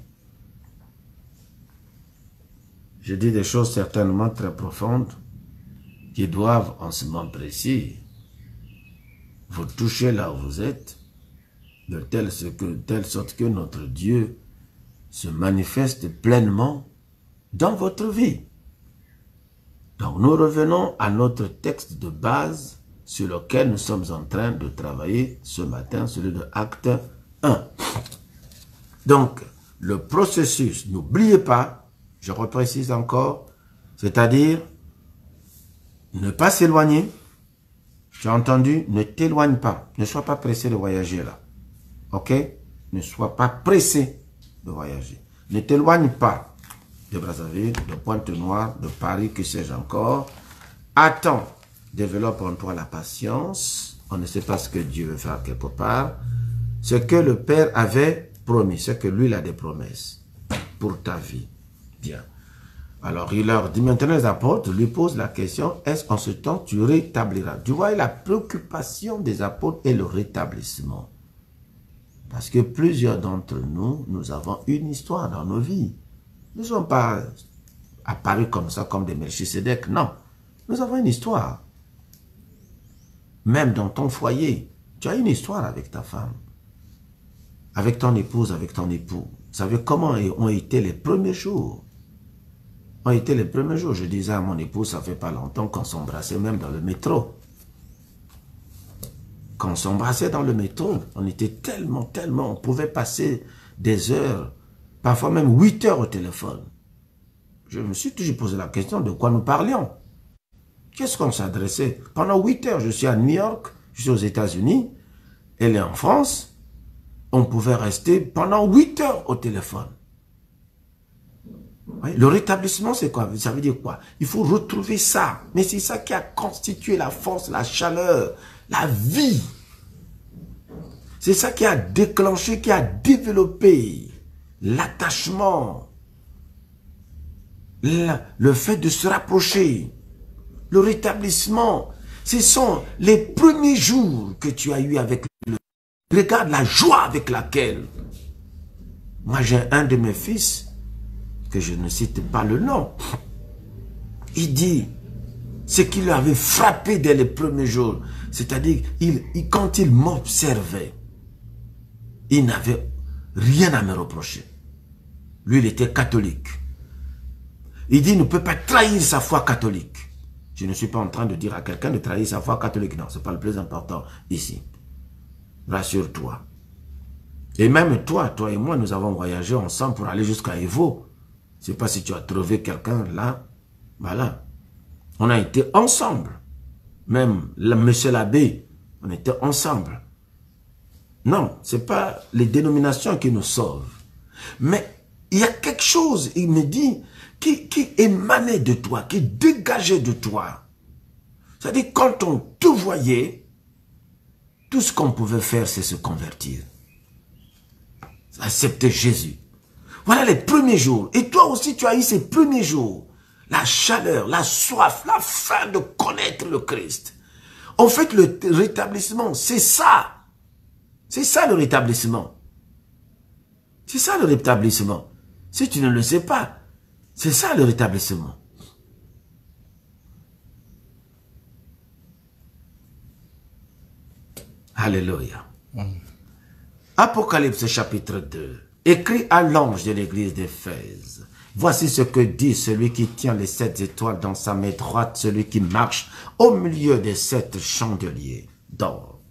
Je dis des choses certainement très profondes qui doivent, en ce moment précis, vous toucher là où vous êtes, de telle sorte que notre Dieu se manifeste pleinement dans votre vie. Donc nous revenons à notre texte de base sur lequel nous sommes en train de travailler ce matin, celui de Acte 1. Donc, le processus, n'oubliez pas, je reprécise encore, c'est-à-dire ne pas s'éloigner. Tu as entendu? Ne t'éloigne pas. Ne sois pas pressé de voyager là. Ok? Ne sois pas pressé de voyager. Ne t'éloigne pas de Brazzaville, de Pointe-Noire, de Paris, que sais-je encore. Attends. Développe en toi la patience. On ne sait pas ce que Dieu veut faire quelque part. Ce que le Père avait promis. Ce que lui, il a des promesses pour ta vie. Bien. Alors, il leur dit maintenant, les apôtres lui posent la question, est-ce qu'en ce temps, tu rétabliras? Tu vois, la préoccupation des apôtres est le rétablissement. Parce que plusieurs d'entre nous, nous avons une histoire dans nos vies. Nous ne sommes pas apparus comme ça, comme des Melchisédek. Non. Nous avons une histoire. Même dans ton foyer, tu as une histoire avec ta femme. avec ton épouse, avec ton époux. Vous savez comment ont été les premiers jours? Ont été les premiers jours. Je disais à mon épouse, ça fait pas longtemps qu'on s'embrassait même dans le métro. Quand on s'embrassait dans le métro, on était tellement, on pouvait passer des heures, parfois même 8 heures au téléphone. Je me suis toujours posé la question de quoi nous parlions. Qu'est-ce qu'on s'adressait? Pendant 8 heures, je suis à New York, je suis aux États-Unis, elle est en France, on pouvait rester pendant 8 heures au téléphone. Oui, le rétablissement, c'est quoi? Ça veut dire quoi? Il faut retrouver ça. Mais c'est ça qui a constitué la force, la chaleur, la vie. C'est ça qui a déclenché, qui a développé l'attachement, le fait de se rapprocher, le rétablissement. Ce sont les premiers jours que tu as eu avec le... Regarde la joie avec laquelle. Moi, j'ai un de mes fils, que je ne cite pas le nom. Il dit, ce qui lui avait frappé dès les premiers jours, c'est-à-dire, quand il m'observait, il n'avait rien à me reprocher. Lui, il était catholique. Il dit, il ne peut pas trahir sa foi catholique. Je ne suis pas en train de dire à quelqu'un de trahir sa foi catholique. Non, ce n'est pas le plus important ici. Rassure-toi. Et même toi et moi, nous avons voyagé ensemble pour aller jusqu'à Evo. Je ne sais pas si tu as trouvé quelqu'un là. Voilà. On a été ensemble. Même monsieur l'abbé, on était ensemble. Non, ce n'est pas les dénominations qui nous sauvent. Mais il y a quelque chose, il me dit, qui émanait de toi, qui dégageait de toi. C'est-à-dire, quand on te voyait, tout ce qu'on pouvait faire, c'est se convertir. Accepter Jésus. Voilà les premiers jours. Et toi aussi, tu as eu ces premiers jours. La chaleur, la soif, la faim de connaître le Christ. En fait, le rétablissement, c'est ça. C'est ça le rétablissement. C'est ça le rétablissement. Si tu ne le sais pas, c'est ça le rétablissement. Alléluia. Apocalypse chapitre 2. Écrit à l'ange de l'église d'Éphèse. Voici ce que dit celui qui tient les 7 étoiles dans sa main droite, celui qui marche au milieu des 7 chandeliers d'or.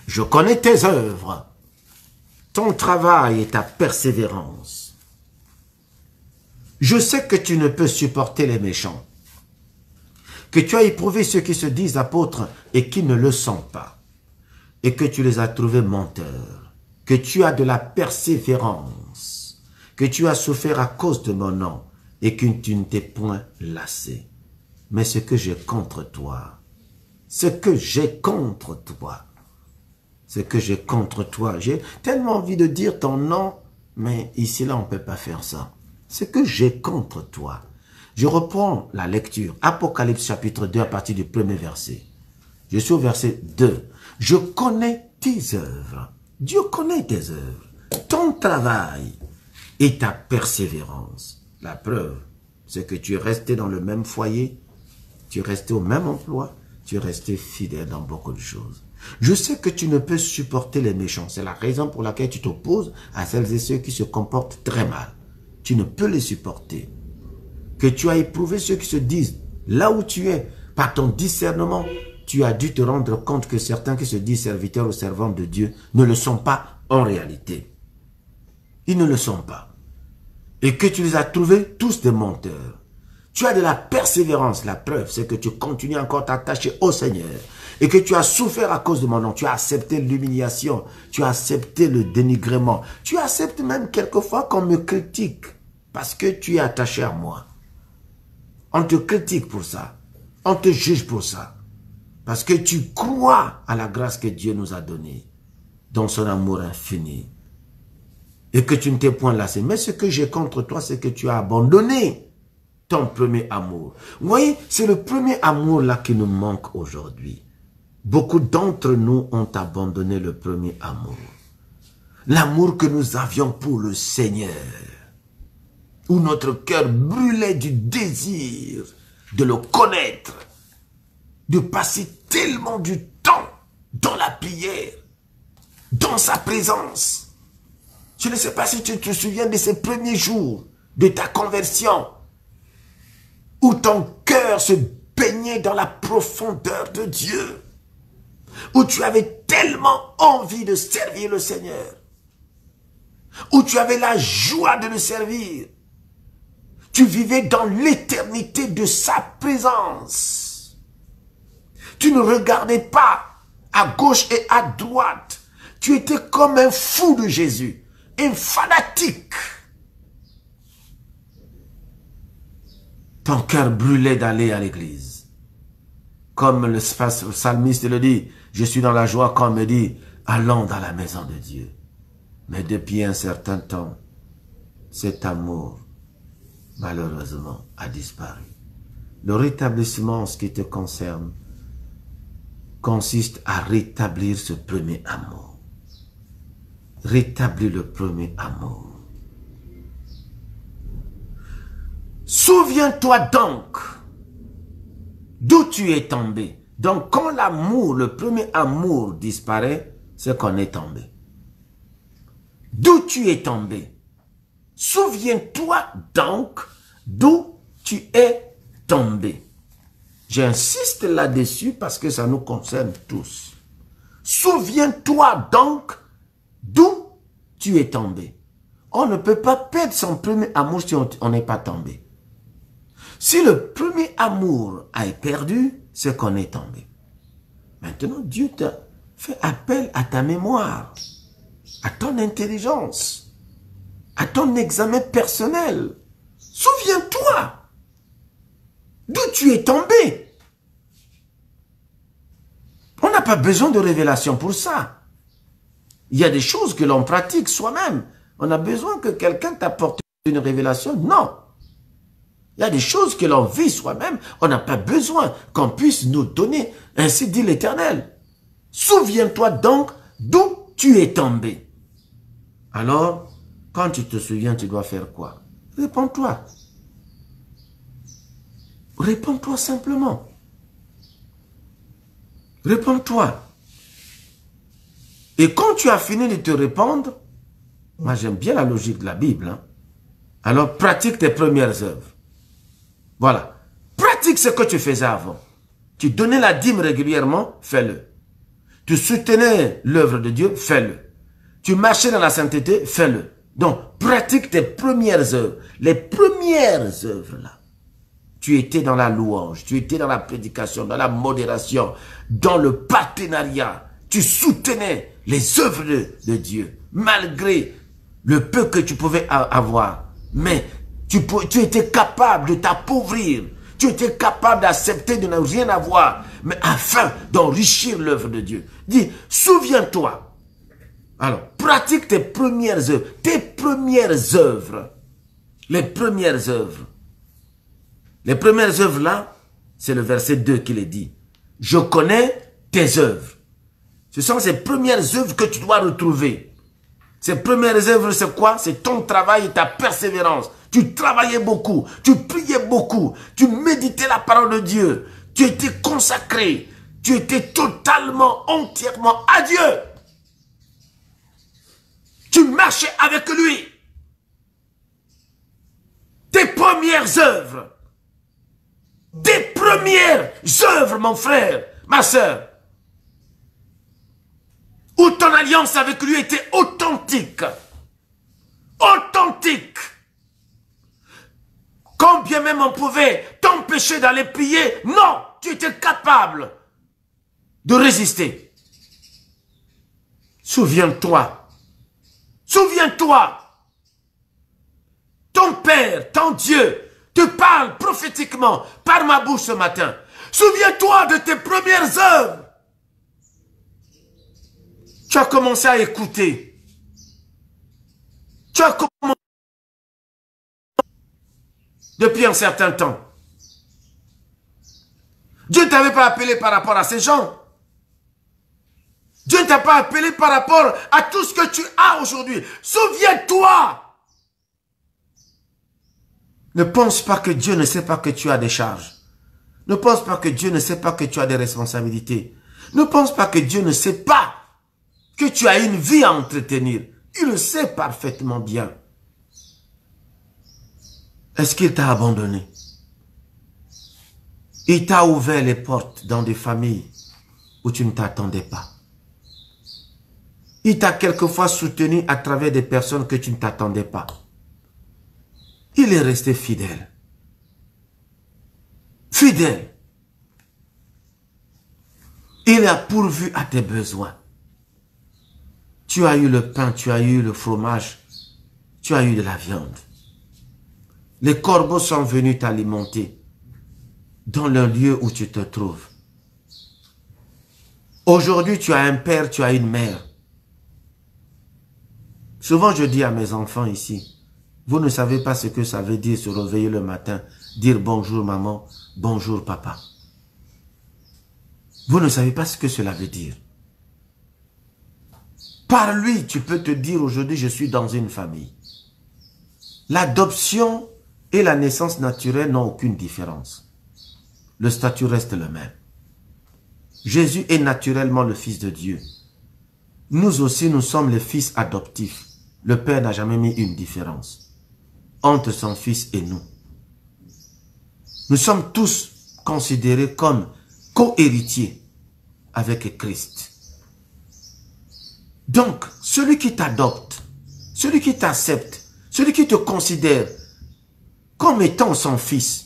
Je connais tes œuvres, ton travail et ta persévérance. Je sais que tu ne peux supporter les méchants, que tu as éprouvé ceux qui se disent apôtres et qui ne le sont pas, et que tu les as trouvés menteurs, que tu as de la persévérance, que tu as souffert à cause de mon nom, et que tu ne t'es point lassé. Mais ce que j'ai contre toi, ce que j'ai contre j'ai tellement envie de dire ton nom, mais ici là on ne peut pas faire ça. Ce que j'ai contre toi. Je reprends la lecture. Apocalypse chapitre 2 à partir du premier verset. Je suis au verset 2. Je connais tes œuvres. Dieu connaît tes œuvres. Ton travail et ta persévérance. La preuve, c'est que tu es resté dans le même foyer, tu es resté au même emploi, tu es resté fidèle dans beaucoup de choses. Je sais que tu ne peux supporter les méchants. C'est la raison pour laquelle tu t'opposes à celles et ceux qui se comportent très mal. Tu ne peux les supporter. Que tu as éprouvé ceux qui se disent, là où tu es, par ton discernement, tu as dû te rendre compte que certains qui se disent serviteurs ou servantes de Dieu ne le sont pas en réalité. Ils ne le sont pas. Et que tu les as trouvés tous des menteurs. Tu as de la persévérance. La preuve, c'est que tu continues encore à t'attacher au Seigneur. Et que tu as souffert à cause de mon nom. Tu as accepté l'humiliation. Tu as accepté le dénigrement. Tu acceptes même quelquefois qu'on me critique. Parce que tu es attaché à moi. On te critique pour ça. On te juge pour ça. Parce que tu crois à la grâce que Dieu nous a donnée. Dans son amour infini. Et que tu ne t'es point lassé. Mais ce que j'ai contre toi, c'est que tu as abandonné ton premier amour. Vous voyez, c'est le premier amour là qui nous manque aujourd'hui. Beaucoup d'entre nous ont abandonné le premier amour. L'amour que nous avions pour le Seigneur. Où notre cœur brûlait du désir de le connaître. De passer tellement du temps dans la prière. dans sa présence. Je ne sais pas si tu te souviens de ces premiers jours de ta conversion, où ton cœur se baignait dans la profondeur de Dieu, où tu avais tellement envie de servir le Seigneur, où tu avais la joie de le servir. Tu vivais dans l'éternité de sa présence. Tu ne regardais pas à gauche et à droite. Tu étais comme un fou de Jésus, un fanatique. Ton cœur brûlait d'aller à l'église. Comme le psalmiste le dit, je suis dans la joie quand on me dit, allons dans la maison de Dieu. Mais depuis un certain temps, cet amour, malheureusement, a disparu. Le rétablissement, en ce qui te concerne, consiste à rétablir ce premier amour. Rétablir le premier amour. Souviens-toi donc d'où tu es tombé. Donc, quand l'amour, le premier amour disparaît, c'est qu'on est tombé. D'où tu es tombé. Souviens-toi donc d'où tu es tombé. J'insiste là-dessus parce que ça nous concerne tous. Souviens-toi donc d'où tu es tombé. On ne peut pas perdre son premier amour si on n'est pas tombé. Si le premier amour a été perdu, c'est qu'on est tombé. Maintenant, Dieu te fait appel à ta mémoire, à ton intelligence, à ton examen personnel. Souviens-toi d'où tu es tombé. On n'a pas besoin de révélation pour ça. Il y a des choses que l'on pratique soi-même. On a besoin que quelqu'un t'apporte une révélation. Non. Il y a des choses que l'on vit soi-même. On n'a pas besoin qu'on puisse nous donner. Ainsi dit l'Éternel. Souviens-toi donc d'où tu es tombé. Alors, quand tu te souviens, tu dois faire quoi? Réponds-toi. Réponds-toi simplement. Réponds-toi. Et quand tu as fini de te répondre, moi j'aime bien la logique de la Bible, hein? Alors pratique tes premières œuvres. Voilà. Pratique ce que tu faisais avant. Tu donnais la dîme régulièrement, fais-le. Tu soutenais l'œuvre de Dieu, fais-le. Tu marchais dans la sainteté, fais-le. Donc, pratique tes premières œuvres. Les premières œuvres là. Tu étais dans la louange, tu étais dans la prédication, dans la modération, dans le partenariat. Tu soutenais les œuvres de Dieu, malgré le peu que tu pouvais avoir. Mais tu étais capable de t'appauvrir. Tu étais capable d'accepter de ne rien avoir, mais afin d'enrichir l'œuvre de Dieu. Dis, souviens-toi. Alors, pratique tes premières œuvres. Tes premières œuvres. Les premières œuvres. Les premières œuvres là, c'est le verset 2 qui les dit. Je connais tes œuvres. Ce sont ces premières œuvres que tu dois retrouver. Ces premières œuvres, c'est quoi? C'est ton travail et ta persévérance. Tu travaillais beaucoup, tu priais beaucoup, tu méditais la parole de Dieu. Tu étais consacré, tu étais totalement, entièrement à Dieu. Tu marchais avec lui. Tes premières œuvres. Tes premières œuvres, mon frère, ma soeur. Où ton alliance avec lui était authentique. Authentique. Quand bien même on pouvait t'empêcher d'aller prier, non, tu étais capable de résister. Souviens-toi. Souviens-toi. Ton Père, ton Dieu, te parle prophétiquement par ma bouche ce matin. Souviens-toi de tes premières œuvres. Tu as commencé à écouter. Tu as commencé depuis un certain temps. Dieu ne t'avait pas appelé par rapport à ces gens. Dieu ne t'a pas appelé par rapport à tout ce que tu as aujourd'hui. Souviens-toi. Ne pense pas que Dieu ne sait pas que tu as des charges. Ne pense pas que Dieu ne sait pas que tu as des responsabilités. Ne pense pas que Dieu ne sait pas que tu as une vie à entretenir. Il le sait parfaitement bien. Est-ce qu'il t'a abandonné? Il t'a ouvert les portes dans des familles où tu ne t'attendais pas. Il t'a quelquefois soutenu à travers des personnes que tu ne t'attendais pas. Il est resté fidèle. Fidèle. Il a pourvu à tes besoins. Tu as eu le pain, tu as eu le fromage, tu as eu de la viande. Les corbeaux sont venus t'alimenter dans le lieu où tu te trouves. Aujourd'hui, tu as un père, tu as une mère. Souvent, je dis à mes enfants ici, vous ne savez pas ce que ça veut dire se réveiller le matin, dire bonjour maman, bonjour papa. Vous ne savez pas ce que cela veut dire. Par lui, tu peux te dire aujourd'hui, je suis dans une famille. L'adoption et la naissance naturelle n'ont aucune différence. Le statut reste le même. Jésus est naturellement le Fils de Dieu. Nous aussi, nous sommes les fils adoptifs. Le Père n'a jamais mis une différence entre son Fils et nous. Nous sommes tous considérés comme co-héritiers avec Christ. Donc, celui qui t'adopte, celui qui t'accepte, celui qui te considère comme étant son fils,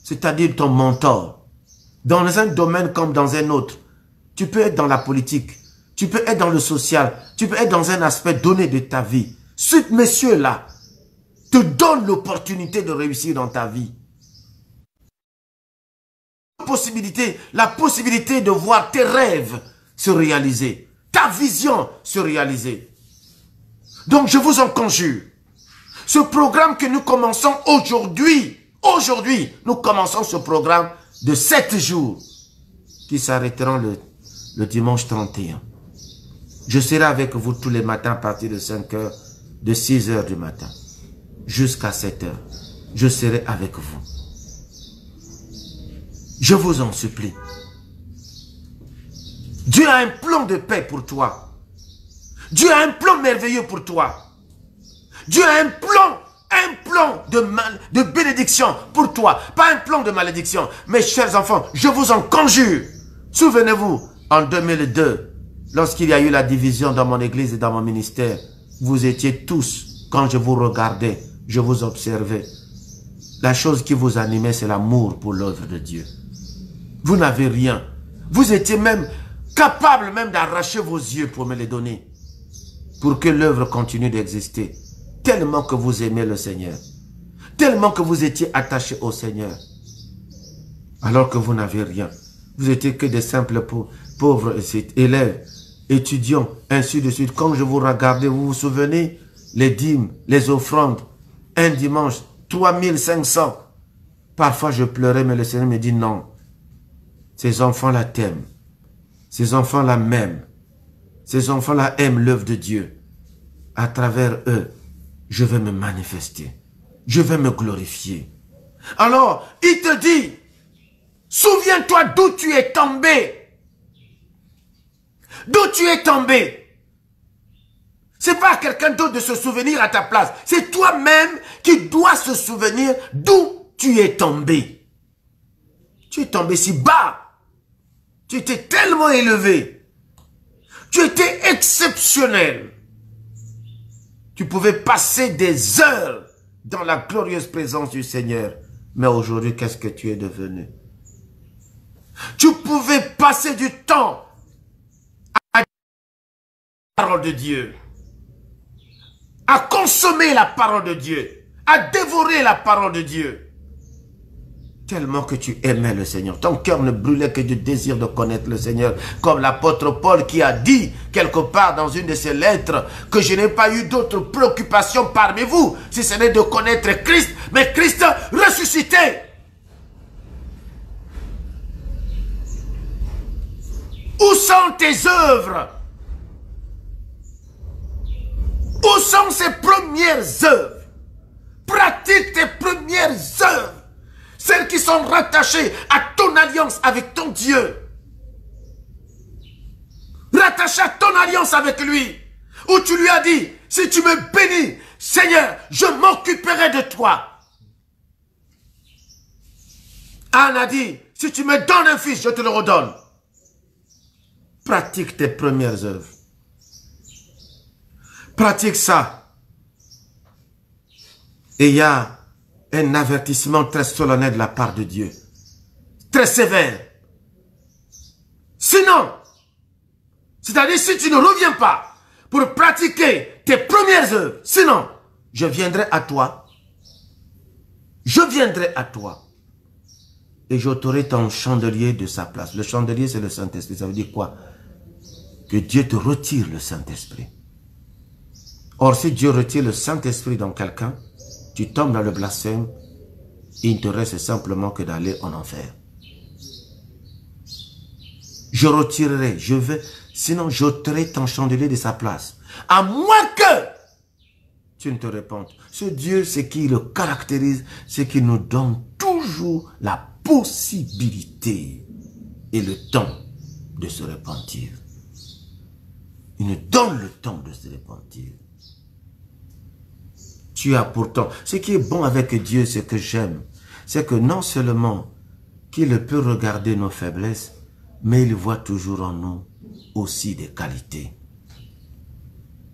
c'est-à-dire ton mentor, dans un domaine comme dans un autre, tu peux être dans la politique, tu peux être dans le social, tu peux être dans un aspect donné de ta vie. Ce monsieur-là te donne l'opportunité de réussir dans ta vie. La possibilité de voir tes rêves se réaliser, ta vision se réaliser. Donc je vous en conjure, ce programme que nous commençons aujourd'hui, nous commençons ce programme de 7 jours qui s'arrêteront le dimanche 31. Je serai avec vous tous les matins à partir de 5 heures, de 6 heures du matin jusqu'à 7 heures. Je serai avec vous. Je vous en supplie. Dieu a un plan de paix pour toi. Dieu a un plan merveilleux pour toi. Dieu a un plan de bénédiction pour toi. Pas un plan de malédiction. Mes chers enfants, je vous en conjure. Souvenez-vous, en 2002, lorsqu'il y a eu la division dans mon église et dans mon ministère, vous étiez tous, quand je vous regardais, je vous observais. La chose qui vous animait, c'est l'amour pour l'œuvre de Dieu. Vous n'avez rien. Vous étiez même capable même d'arracher vos yeux pour me les donner. Pour que l'œuvre continue d'exister. Tellement que vous aimez le Seigneur. Tellement que vous étiez attaché au Seigneur. Alors que vous n'avez rien. Vous étiez que des simples pauvres élèves, étudiants, ainsi de suite. Quand je vous regardais, vous vous souvenez, les dîmes, les offrandes, un dimanche, 3500. Parfois je pleurais, mais le Seigneur me dit non. Ces enfants-là t'aiment. Ces enfants-là m'aiment. Ces enfants-là aiment l'œuvre de Dieu. À travers eux, je vais me manifester. Je vais me glorifier. Alors, il te dit, souviens-toi d'où tu es tombé. D'où tu es tombé. C'est pas quelqu'un d'autre de se souvenir à ta place. C'est toi-même qui dois se souvenir d'où tu es tombé. Tu es tombé si bas. Tu étais tellement élevé. Tu étais exceptionnel. Tu pouvais passer des heures dans la glorieuse présence du Seigneur. Mais aujourd'hui, qu'est-ce que tu es devenu? Tu pouvais passer du temps à la parole de Dieu, à consommer la parole de Dieu, à dévorer la parole de Dieu. Tellement que tu aimais le Seigneur. Ton cœur ne brûlait que du désir de connaître le Seigneur. Comme l'apôtre Paul qui a dit quelque part dans une de ses lettres que je n'ai pas eu d'autre préoccupation parmi vous si ce n'est de connaître Christ, mais Christ ressuscité. Où sont tes œuvres? Où sont ces premières œuvres? Pratique tes premières œuvres. Celles qui sont rattachées à ton alliance avec ton Dieu. rattaché à ton alliance avec lui, où tu lui as dit, si tu me bénis, Seigneur, je m'occuperai de toi. Anne a dit, si tu me donnes un fils, je te le redonne. Pratique tes premières œuvres. Pratique ça. Et il y a un avertissement très solennel de la part de Dieu. Très sévère. Sinon, c'est-à-dire si tu ne reviens pas pour pratiquer tes premières œuvres, sinon, je viendrai à toi. Je viendrai à toi. Et j'ôterai ton chandelier de sa place. Le chandelier, c'est le Saint-Esprit. Ça veut dire quoi? Que Dieu te retire le Saint-Esprit. Or, si Dieu retire le Saint-Esprit dans quelqu'un, tu tombes dans le blasphème, il ne te reste simplement que d'aller en enfer. Je retirerai, je vais, sinon j'ôterai ton chandelier de sa place. À moins que tu ne te répandes. Ce Dieu, ce qui le caractérise, c'est qu'il nous donne toujours la possibilité et le temps de se repentir. Il nous donne le temps de se repentir. Tu as pourtant, ce qui est bon avec Dieu, ce que j'aime, c'est que non seulement qu'il peut regarder nos faiblesses, mais il voit toujours en nous aussi des qualités.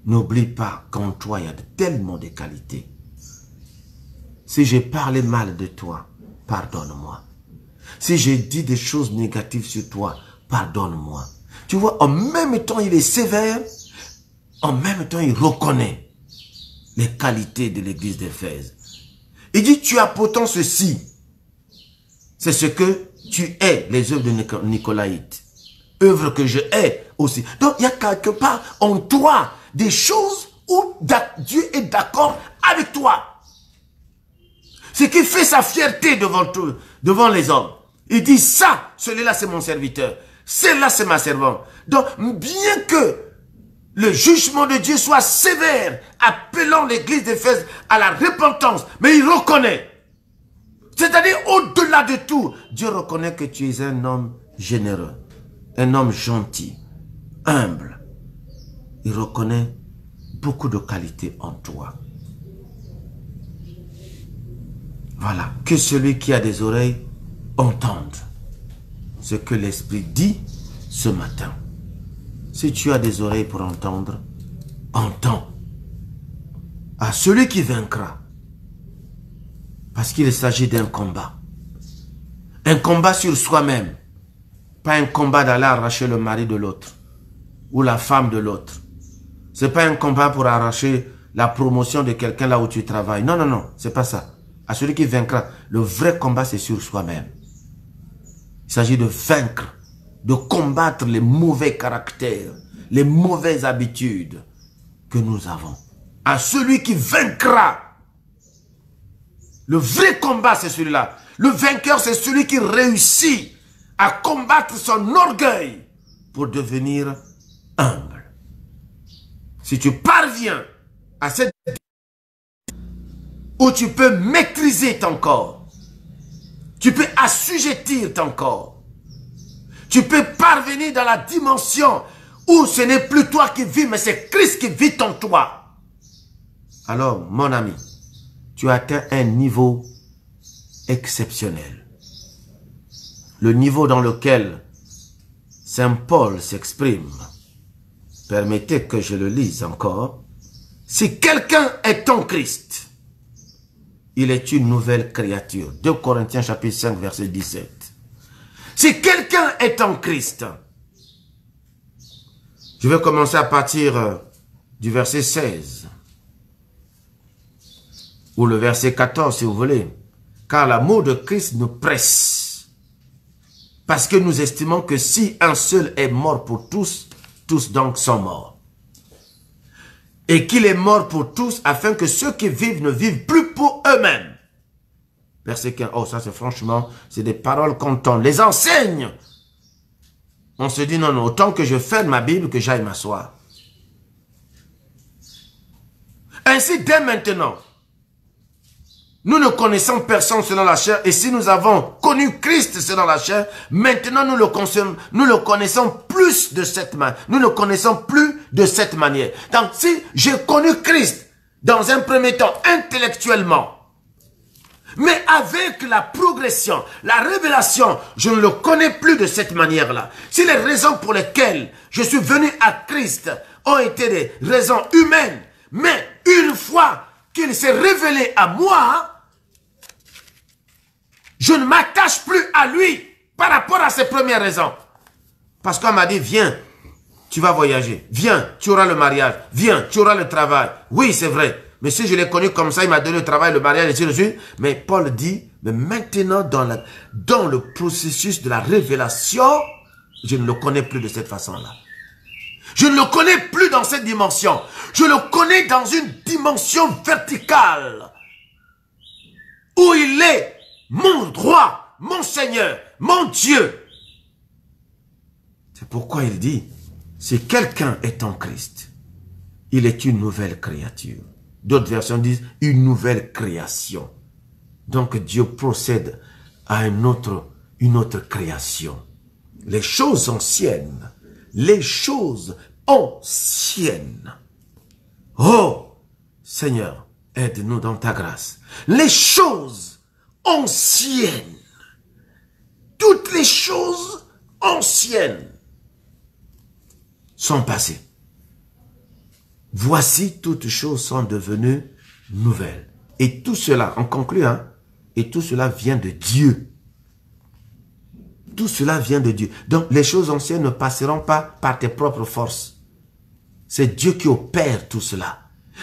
N'oublie pas qu'en toi, il y a tellement de qualités. Si j'ai parlé mal de toi, pardonne-moi. Si j'ai dit des choses négatives sur toi, pardonne-moi. Tu vois, en même temps, il est sévère, en même temps, il reconnaît les qualités de l'église d'Éphèse. Il dit, tu as pourtant ceci. C'est ce que tu es, les œuvres de Nicolaïte. Œuvres que je hais aussi. Donc, il y a quelque part en toi des choses où Dieu est d'accord avec toi. Ce qui fait sa fierté devant les hommes. Il dit, ça, celui-là c'est mon serviteur. Celle-là c'est ma servante. Donc, bien que le jugement de Dieu soit sévère, appelant l'église d'Éphèse à la repentance, mais il reconnaît. C'est-à-dire, au-delà de tout, Dieu reconnaît que tu es un homme généreux, un homme gentil, humble. Il reconnaît beaucoup de qualités en toi. Voilà, que celui qui a des oreilles entende ce que l'Esprit dit ce matin. Si tu as des oreilles pour entendre, entends. À celui qui vaincra. Parce qu'il s'agit d'un combat. Un combat sur soi-même. Pas un combat d'aller arracher le mari de l'autre. Ou la femme de l'autre. Ce n'est pas un combat pour arracher la promotion de quelqu'un là où tu travailles. Non, non, non, c'est pas ça. À celui qui vaincra. Le vrai combat, c'est sur soi-même. Il s'agit de vaincre, de combattre les mauvais caractères, les mauvaises habitudes que nous avons. À celui qui vaincra. Le vrai combat, c'est celui-là. Le vainqueur, c'est celui qui réussit à combattre son orgueil pour devenir humble. Si tu parviens à cette où tu peux maîtriser ton corps, tu peux assujettir ton corps, tu peux parvenir dans la dimension où ce n'est plus toi qui vis, mais c'est Christ qui vit en toi. Alors, mon ami, tu as atteint un niveau exceptionnel. Le niveau dans lequel Saint Paul s'exprime. Permettez que je le lise encore. Si quelqu'un est en Christ, il est une nouvelle créature. 2 Corinthiens chapitre 5 verset 17. Si quelqu'un est en Christ, je vais commencer à partir du verset 16. Ou le verset 14 si vous voulez. Car l'amour de Christ nous presse. Parce que nous estimons que si un seul est mort pour tous, tous donc sont morts. Et qu'il est mort pour tous, afin que ceux qui vivent ne vivent plus pour eux-mêmes. Verset 15. Oh, ça c'est franchement, c'est des paroles quand on les enseigne. On se dit non, non, autant que je ferme ma Bible que j'aille m'asseoir. Ainsi, dès maintenant, Nous ne connaissons personne selon la chair, et si nous avons connu Christ selon la chair, maintenant nous le connaissons plus de cette manière. Nous ne connaissons plus de cette manière. Donc si j'ai connu Christ dans un premier temps intellectuellement, mais avec la progression, la révélation, je ne le connais plus de cette manière-là. Si les raisons pour lesquelles je suis venu à Christ ont été des raisons humaines, mais une fois qu'il s'est révélé à moi, je ne m'attache plus à lui par rapport à ses premières raisons. Parce qu'on m'a dit, viens, tu vas voyager. Viens, tu auras le mariage. Viens, tu auras le travail. Oui, c'est vrai. Mais si je l'ai connu comme ça, il m'a donné le travail, le mariage, et ainsi de suite. Mais Paul dit, mais maintenant, dans le processus de la révélation, je ne le connais plus de cette façon-là. Je ne le connais plus dans cette dimension. Je le connais dans une dimension verticale. Où il est mon roi, mon Seigneur, mon Dieu. C'est pourquoi il dit, si quelqu'un est en Christ, il est une nouvelle créature. D'autres versions disent une nouvelle création. Donc Dieu procède à une autre création. Les choses anciennes. Oh, Seigneur, aide-nous dans ta grâce. Les choses anciennes. Toutes les choses anciennes sont passées. Voici, toutes choses sont devenues nouvelles. Et tout cela, on conclut, hein, et tout cela vient de Dieu. Tout cela vient de Dieu. Donc, les choses anciennes ne passeront pas par tes propres forces. C'est Dieu qui opère tout cela.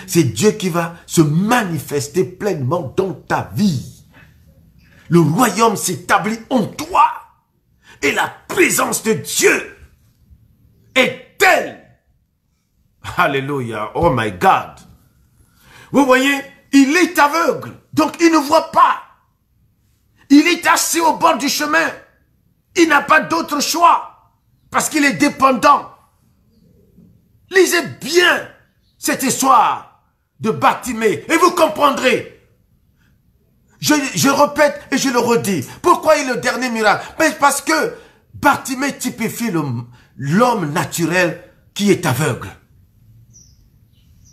C'est Dieu qui va se manifester pleinement dans ta vie. Le royaume s'établit en toi. Et la présence de Dieu est telle. Alléluia. Oh my God. Vous voyez, il est aveugle. Donc, il ne voit pas. Il est assis au bord du chemin. Il n'a pas d'autre choix. Parce qu'il est dépendant. Lisez bien cette histoire de Bartimée. Et vous comprendrez. Je répète et je le redis. Pourquoi il est le dernier miracle? Parce que Bartimée typifie l'homme naturel qui est aveugle.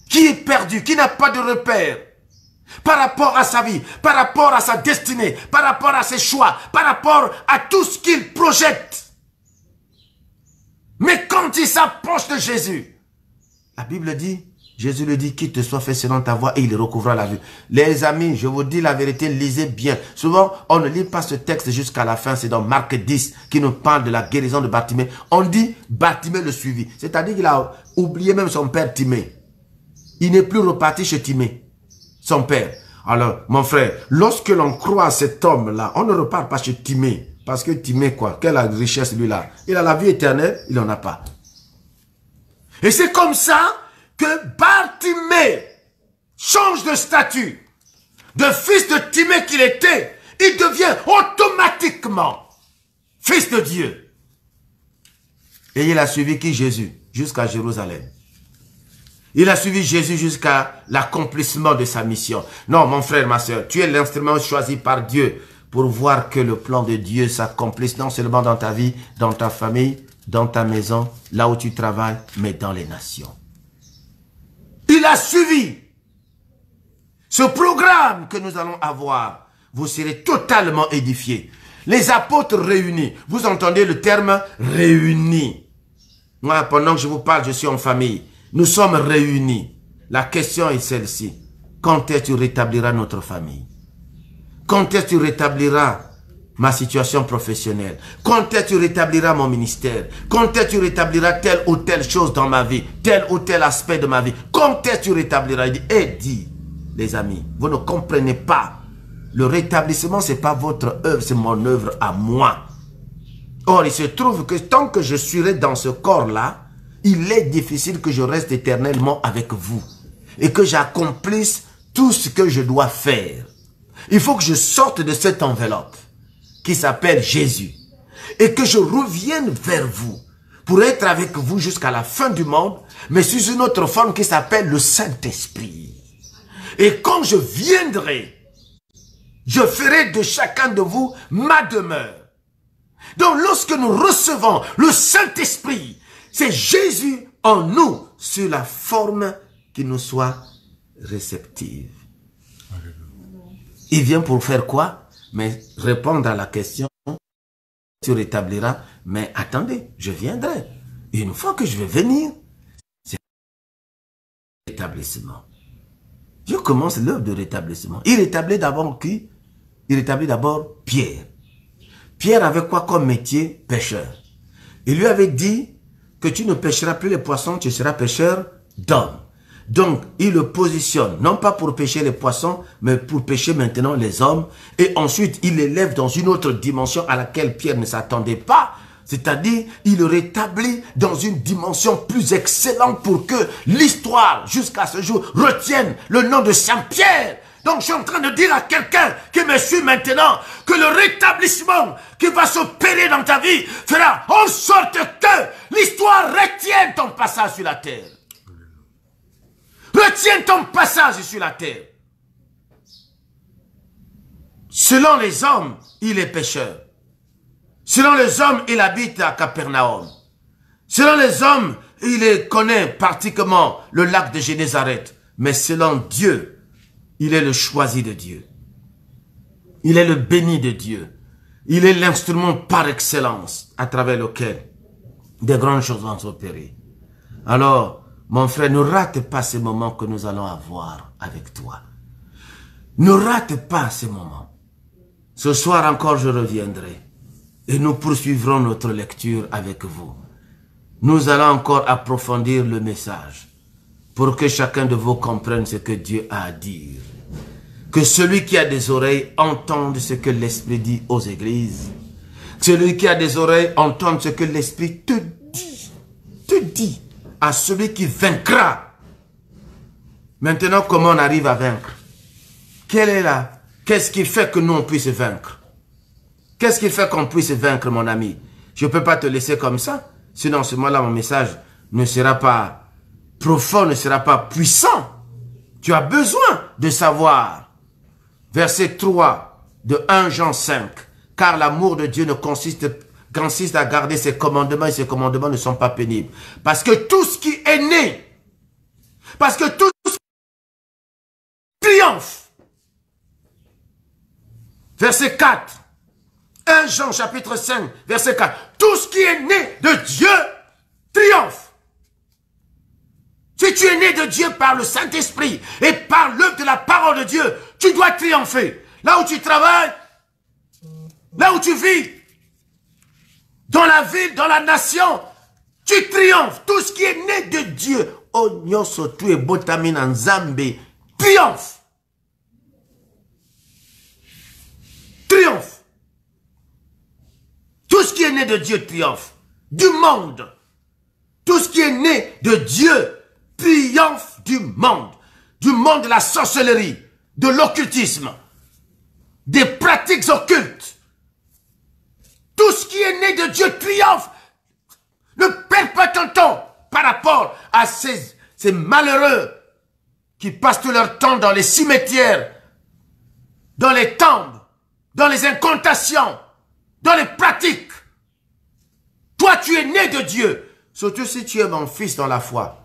Qui est perdu, qui n'a pas de repère. Par rapport à sa vie, par rapport à sa destinée, par rapport à ses choix, par rapport à tout ce qu'il projette. Mais quand il s'approche de Jésus, la Bible dit, Jésus lui dit, qu'il te soit fait selon ta voix et il recouvra la vue. Les amis, je vous dis la vérité, lisez bien. Souvent, on ne lit pas ce texte jusqu'à la fin, c'est dans Marc 10 qui nous parle de la guérison de Bartimée. On dit, Bartimée le suivit. C'est-à-dire qu'il a oublié même son père Timée. Il n'est plus reparti chez Timée, son père. Alors, mon frère, lorsque l'on croit à cet homme-là, on ne repart pas chez Timée. Parce que Timée, quoi? Quelle richesse lui-là? Il a la vie éternelle, il n'en a pas. Et c'est comme ça que Bartimée change de statut. De fils de Timée qu'il était, il devient automatiquement fils de Dieu. Et il a suivi qui? Jésus, jusqu'à Jérusalem. Il a suivi Jésus jusqu'à l'accomplissement de sa mission. Non, mon frère, ma soeur, tu es l'instrument choisi par Dieu pour voir que le plan de Dieu s'accomplisse non seulement dans ta vie, dans ta famille, dans ta maison, là où tu travailles, mais dans les nations. Il a suivi ce programme que nous allons avoir. Vous serez totalement édifiés. Les apôtres réunis. Vous entendez le terme réunis. Moi, pendant que je vous parle, je suis en famille. Nous sommes réunis. La question est celle-ci. Quand est-ce que tu rétabliras notre famille? Quand est-ce que tu rétabliras ma situation professionnelle? Quand est-ce que tu rétabliras mon ministère? Quand est-ce que tu rétabliras telle ou telle chose dans ma vie? Tel ou tel aspect de ma vie? Quand est-ce que tu rétabliras? Il dit, les amis, vous ne comprenez pas. Le rétablissement, ce n'est pas votre œuvre, c'est mon œuvre à moi. Or, il se trouve que tant que je serai dans ce corps-là, il est difficile que je reste éternellement avec vous et que j'accomplisse tout ce que je dois faire. Il faut que je sorte de cette enveloppe qui s'appelle Jésus et que je revienne vers vous pour être avec vous jusqu'à la fin du monde, mais sous une autre forme qui s'appelle le Saint-Esprit. Et quand je viendrai, Je ferai de chacun de vous ma demeure. Donc lorsque nous recevons le Saint-Esprit, c'est Jésus en nous sur la forme qui nous soit réceptive. Il vient pour faire quoi? Mais répondre à la question, tu rétabliras, mais attendez, je viendrai. Et une fois que je vais venir, c'est le rétablissement. Je commence l'œuvre de rétablissement. Il rétablit d'abord qui? Il rétablit d'abord Pierre. Pierre avait quoi comme métier? Pêcheur. Il lui avait dit que tu ne pêcheras plus les poissons, tu seras pêcheur d'hommes. Donc, il le positionne, non pas pour pêcher les poissons, mais pour pêcher maintenant les hommes. Et ensuite, il l'élève dans une autre dimension à laquelle Pierre ne s'attendait pas. C'est-à-dire, il le rétablit dans une dimension plus excellente pour que l'histoire, jusqu'à ce jour, retienne le nom de Saint-Pierre. Donc, je suis en train de dire à quelqu'un qui me suit maintenant que le rétablissement qui va s'opérer dans ta vie fera en sorte que l'histoire retienne ton passage sur la terre. Retiens ton passage sur la terre. Selon les hommes, il est pécheur. Selon les hommes, il habite à Capernaum. Selon les hommes, il connaît pratiquement le lac de Génézareth. Mais selon Dieu, il est le choisi de Dieu. Il est le béni de Dieu. Il est l'instrument par excellence à travers lequel des grandes choses vont s'opérer. Alors, mon frère, ne rate pas ces moments que nous allons avoir avec toi. Ne rate pas ces moments. Ce soir encore, je reviendrai. Et nous poursuivrons notre lecture avec vous. Nous allons encore approfondir le message pour que chacun de vous comprenne ce que Dieu a à dire. Que celui qui a des oreilles entende ce que l'Esprit dit aux églises. Celui qui a des oreilles entende ce que l'Esprit te dit à celui qui vaincra. Maintenant, comment on arrive à vaincre? Qu'est-ce qui fait que nous on puisse vaincre? Qu'est-ce qui fait qu'on puisse vaincre, mon ami? Je ne peux pas te laisser comme ça. Sinon, ce moment-là, mon message ne sera pas profond, ne sera pas puissant. Tu as besoin de savoir. Verset 3 de 1 Jean 5. Car l'amour de Dieu ne consiste à garder ses commandements et ses commandements ne sont pas pénibles. Parce que tout ce qui est né, parce que tout ce qui triomphe. Verset 4. 1 Jean chapitre 5, verset 4. Tout ce qui est né de Dieu triomphe. Si tu es né de Dieu par le Saint-Esprit et par l'œuvre de la parole de Dieu, tu dois triompher. Là où tu travailles, là où tu vis, dans la ville, dans la nation, tu triomphes. Tout ce qui est né de Dieu, Onyoso tu et Botamina Nzambe, triomphe. Triomphe. Tout ce qui est né de Dieu triomphe. Du monde. Tout ce qui est né de Dieu triomphe du monde. Du monde de la sorcellerie, de l'occultisme, des pratiques occultes. Tout ce qui est né de Dieu triomphe. Ne perds pas ton temps par rapport à ces malheureux qui passent tout leur temps dans les cimetières, dans les tombes, dans les incantations, dans les pratiques. Toi, tu es né de Dieu. Surtout si tu es mon fils dans la foi.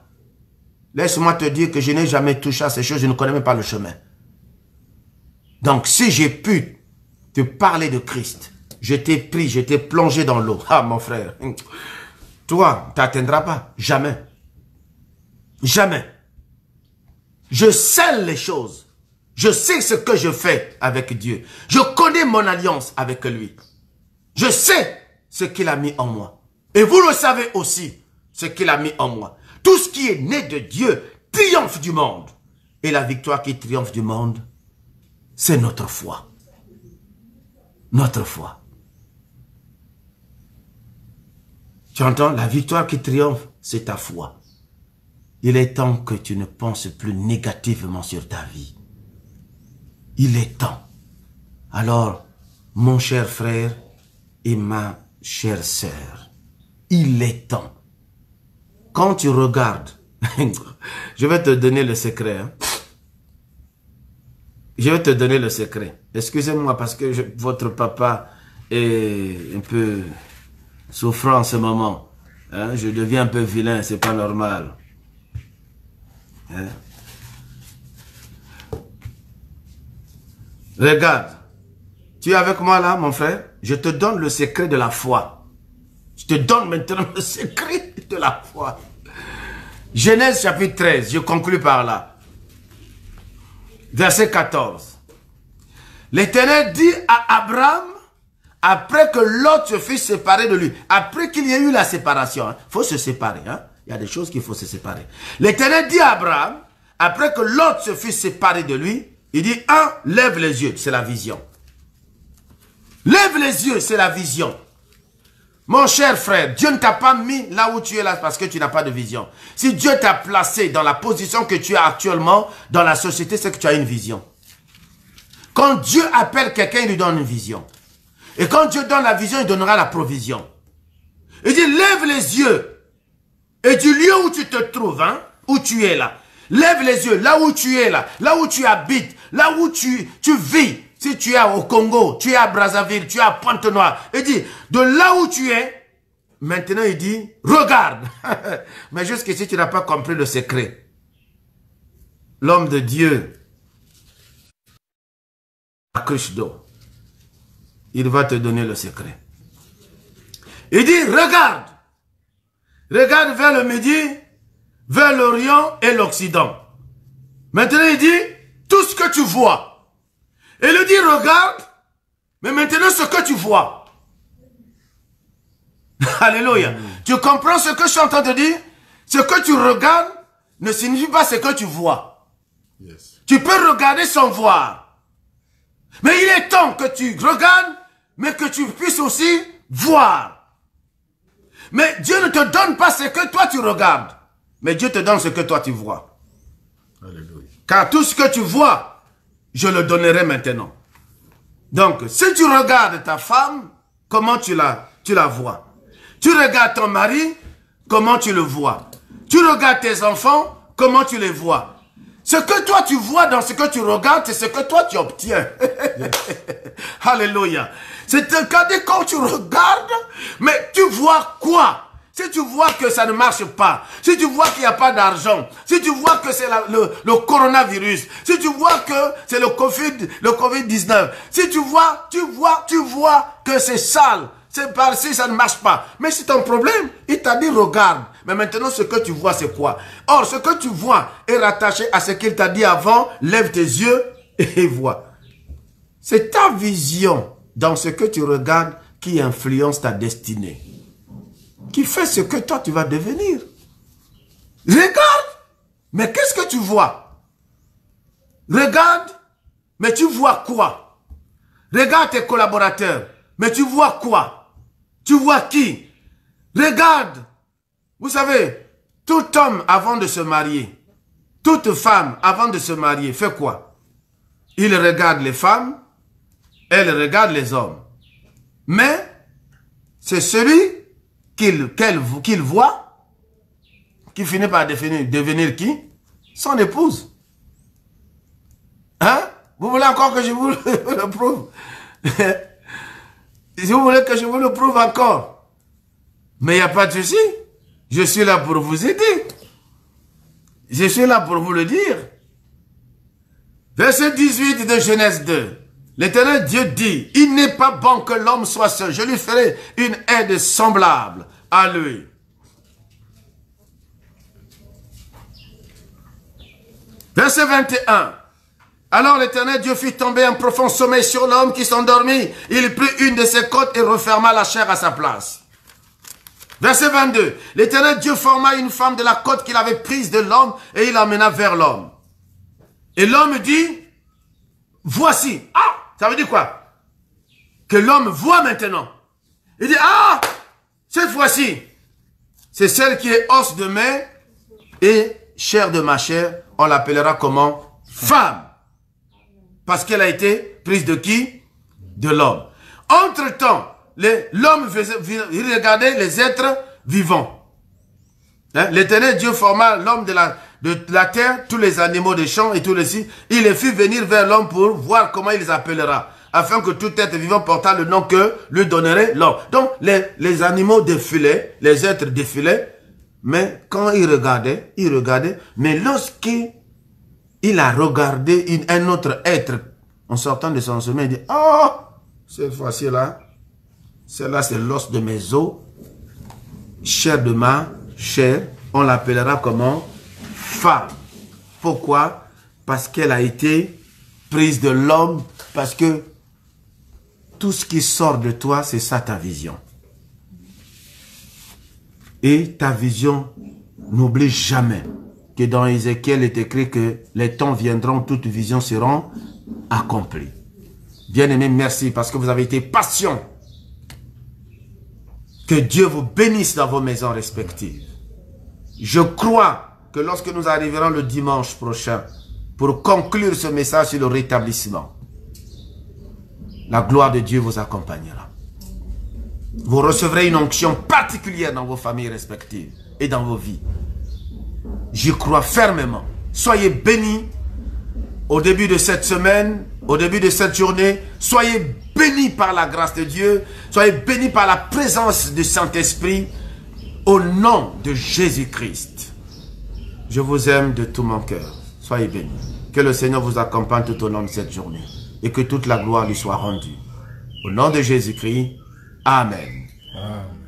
Laisse-moi te dire que je n'ai jamais touché à ces choses. Je ne connais même pas le chemin. Donc, si j'ai pu te parler de Christ, je t'ai pris, je t'ai plongé dans l'eau. Ah, mon frère. Toi, tu n'atteindras pas. Jamais. Jamais. Je scelle les choses. Je sais ce que je fais avec Dieu. Je connais mon alliance avec lui. Je sais ce qu'il a mis en moi. Et vous le savez aussi, ce qu'il a mis en moi. Tout ce qui est né de Dieu triomphe du monde. Et la victoire qui triomphe du monde, c'est notre foi. Notre foi. Tu entends? La victoire qui triomphe, c'est ta foi. Il est temps que tu ne penses plus négativement sur ta vie. Il est temps. Alors, mon cher frère et ma chère sœur, il est temps. Quand tu regardes, je vais te donner le secret. Hein? je vais te donner le secret. Excusez-moi parce que votre papa est un peu souffrant en ce moment. Hein? Je deviens un peu vilain, c'est pas normal. Hein? Regarde, tu es avec moi là, mon frère? Je te donne le secret de la foi. Je te donne maintenant le secret de la foi. Genèse chapitre 13, je conclus par là. Verset 14. L'Éternel dit à Abraham, après que Lot se fût séparé de lui, après qu'il y ait eu la séparation, il faut se séparer, hein? Il y a des choses qu'il faut se séparer. L'Éternel dit à Abraham, après que Lot se fût séparé de lui, il dit, lève les yeux, c'est la vision. Lève les yeux, c'est la vision. Mon cher frère, Dieu ne t'a pas mis là où tu es là parce que tu n'as pas de vision. Si Dieu t'a placé dans la position que tu as actuellement dans la société, c'est que tu as une vision. Quand Dieu appelle quelqu'un, il lui donne une vision. Et quand Dieu donne la vision, il donnera la provision. Il dit, lève les yeux. Et du lieu où tu te trouves, hein, où tu es là. Lève les yeux, là où tu es là où tu habites, là où tu vis. Si tu es au Congo, tu es à Brazzaville, tu es à Pointe-Noire. Il dit, de là où tu es, maintenant il dit, regarde. Mais jusqu'ici, tu n'as pas compris le secret. L'homme de Dieu, à cruche d'eau, il va te donner le secret. Il dit, regarde. Regarde vers le midi, vers l'Orient et l'Occident. Maintenant il dit, tout ce que tu vois. Et il dit, regarde, mais maintenant ce que tu vois. Alléluia. Tu comprends ce que je suis en train de dire? Ce que tu regardes ne signifie pas ce que tu vois. Yes. Tu peux regarder sans voir. Mais il est temps que tu regardes, mais que tu puisses aussi voir. Mais Dieu ne te donne pas ce que toi tu regardes. Mais Dieu te donne ce que toi tu vois. Alléluia. Car tout ce que tu vois, je le donnerai maintenant. Donc, si tu regardes ta femme, comment tu la vois? Tu regardes ton mari, comment tu le vois? Tu regardes tes enfants, comment tu les vois? Ce que toi tu vois dans ce que tu regardes, c'est ce que toi tu obtiens. Yes. Alléluia. C'est-à-dire quand tu regardes, mais tu vois quoi? Si tu vois que ça ne marche pas, si tu vois qu'il n'y a pas d'argent, si tu vois que c'est le coronavirus, si tu vois que c'est le Covid-19, si tu vois que c'est sale, c'est par-ci, ça ne marche pas. Mais c'est ton problème. Il t'a dit regarde. Mais maintenant, ce que tu vois, c'est quoi? Or, ce que tu vois est rattaché à ce qu'il t'a dit avant. Lève tes yeux et vois. C'est ta vision dans ce que tu regardes qui influence ta destinée. Qui fait ce que toi tu vas devenir. Regarde, mais qu'est-ce que tu vois? Regarde, mais tu vois quoi? Regarde tes collaborateurs, mais tu vois quoi? Tu vois qui? Regarde, vous savez, tout homme avant de se marier, toute femme avant de se marier fait quoi? Il regarde les femmes, elle regarde les hommes. Mais c'est celui qu'il voit, qui finit par devenir qui? Son épouse. Hein? Vous voulez encore que je vous le prouve? Si vous voulez que je vous le prouve encore. Mais il n'y a pas de souci. Je suis là pour vous aider. Je suis là pour vous le dire. Verset 18 de Genèse 2. L'Éternel Dieu dit, il n'est pas bon que l'homme soit seul. Je lui ferai une aide semblable à lui. Verset 21. Alors l'Éternel Dieu fit tomber un profond sommeil sur l'homme qui s'endormit. Il prit une de ses côtes et referma la chair à sa place. Verset 22. L'Éternel Dieu forma une femme de la côte qu'il avait prise de l'homme et il l'amena vers l'homme. Et l'homme dit, voici. Ah! Ça veut dire quoi? Que l'homme voit maintenant. Il dit, ah, cette fois-ci, c'est celle qui est os de mes et chair de ma chair. On l'appellera comment? Femme. Parce qu'elle a été prise de qui? De l'homme. Entre-temps, l'homme regardait les êtres vivants. Hein? L'Éternel Dieu forma l'homme de de la terre, tous les animaux des champs et tous les signes, il les fit venir vers l'homme pour voir comment il les appellera, afin que tout être vivant portant le nom que lui donnerait l'homme. Donc, les animaux défilaient, les êtres défilaient, mais quand il regardait, mais lorsqu'il a regardé un autre être, en sortant de son sommeil, il dit, oh, cette fois-ci là, celle-là c'est l'os de mes os, chair de ma chair, on l'appellera comment? Femme. Pourquoi? Parce qu'elle a été prise de l'homme, parce que tout ce qui sort de toi, c'est ça ta vision. Et ta vision, n'oublie jamais que dans Ézéchiel est écrit que les temps viendront, toutes visions seront accomplies. Bien-aimés, merci parce que vous avez été patients. Que Dieu vous bénisse dans vos maisons respectives. Je crois que lorsque nous arriverons le dimanche prochain pour conclure ce message sur le rétablissement, la gloire de Dieu vous accompagnera. Vous recevrez une onction particulière dans vos familles respectives et dans vos vies. J'y crois fermement. Soyez bénis au début de cette semaine, au début de cette journée. Soyez bénis par la grâce de Dieu. Soyez bénis par la présence du Saint-Esprit. Au nom de Jésus-Christ. Je vous aime de tout mon cœur. Soyez bénis. Que le Seigneur vous accompagne tout au long de cette journée. Et que toute la gloire lui soit rendue. Au nom de Jésus-Christ. Amen. Amen.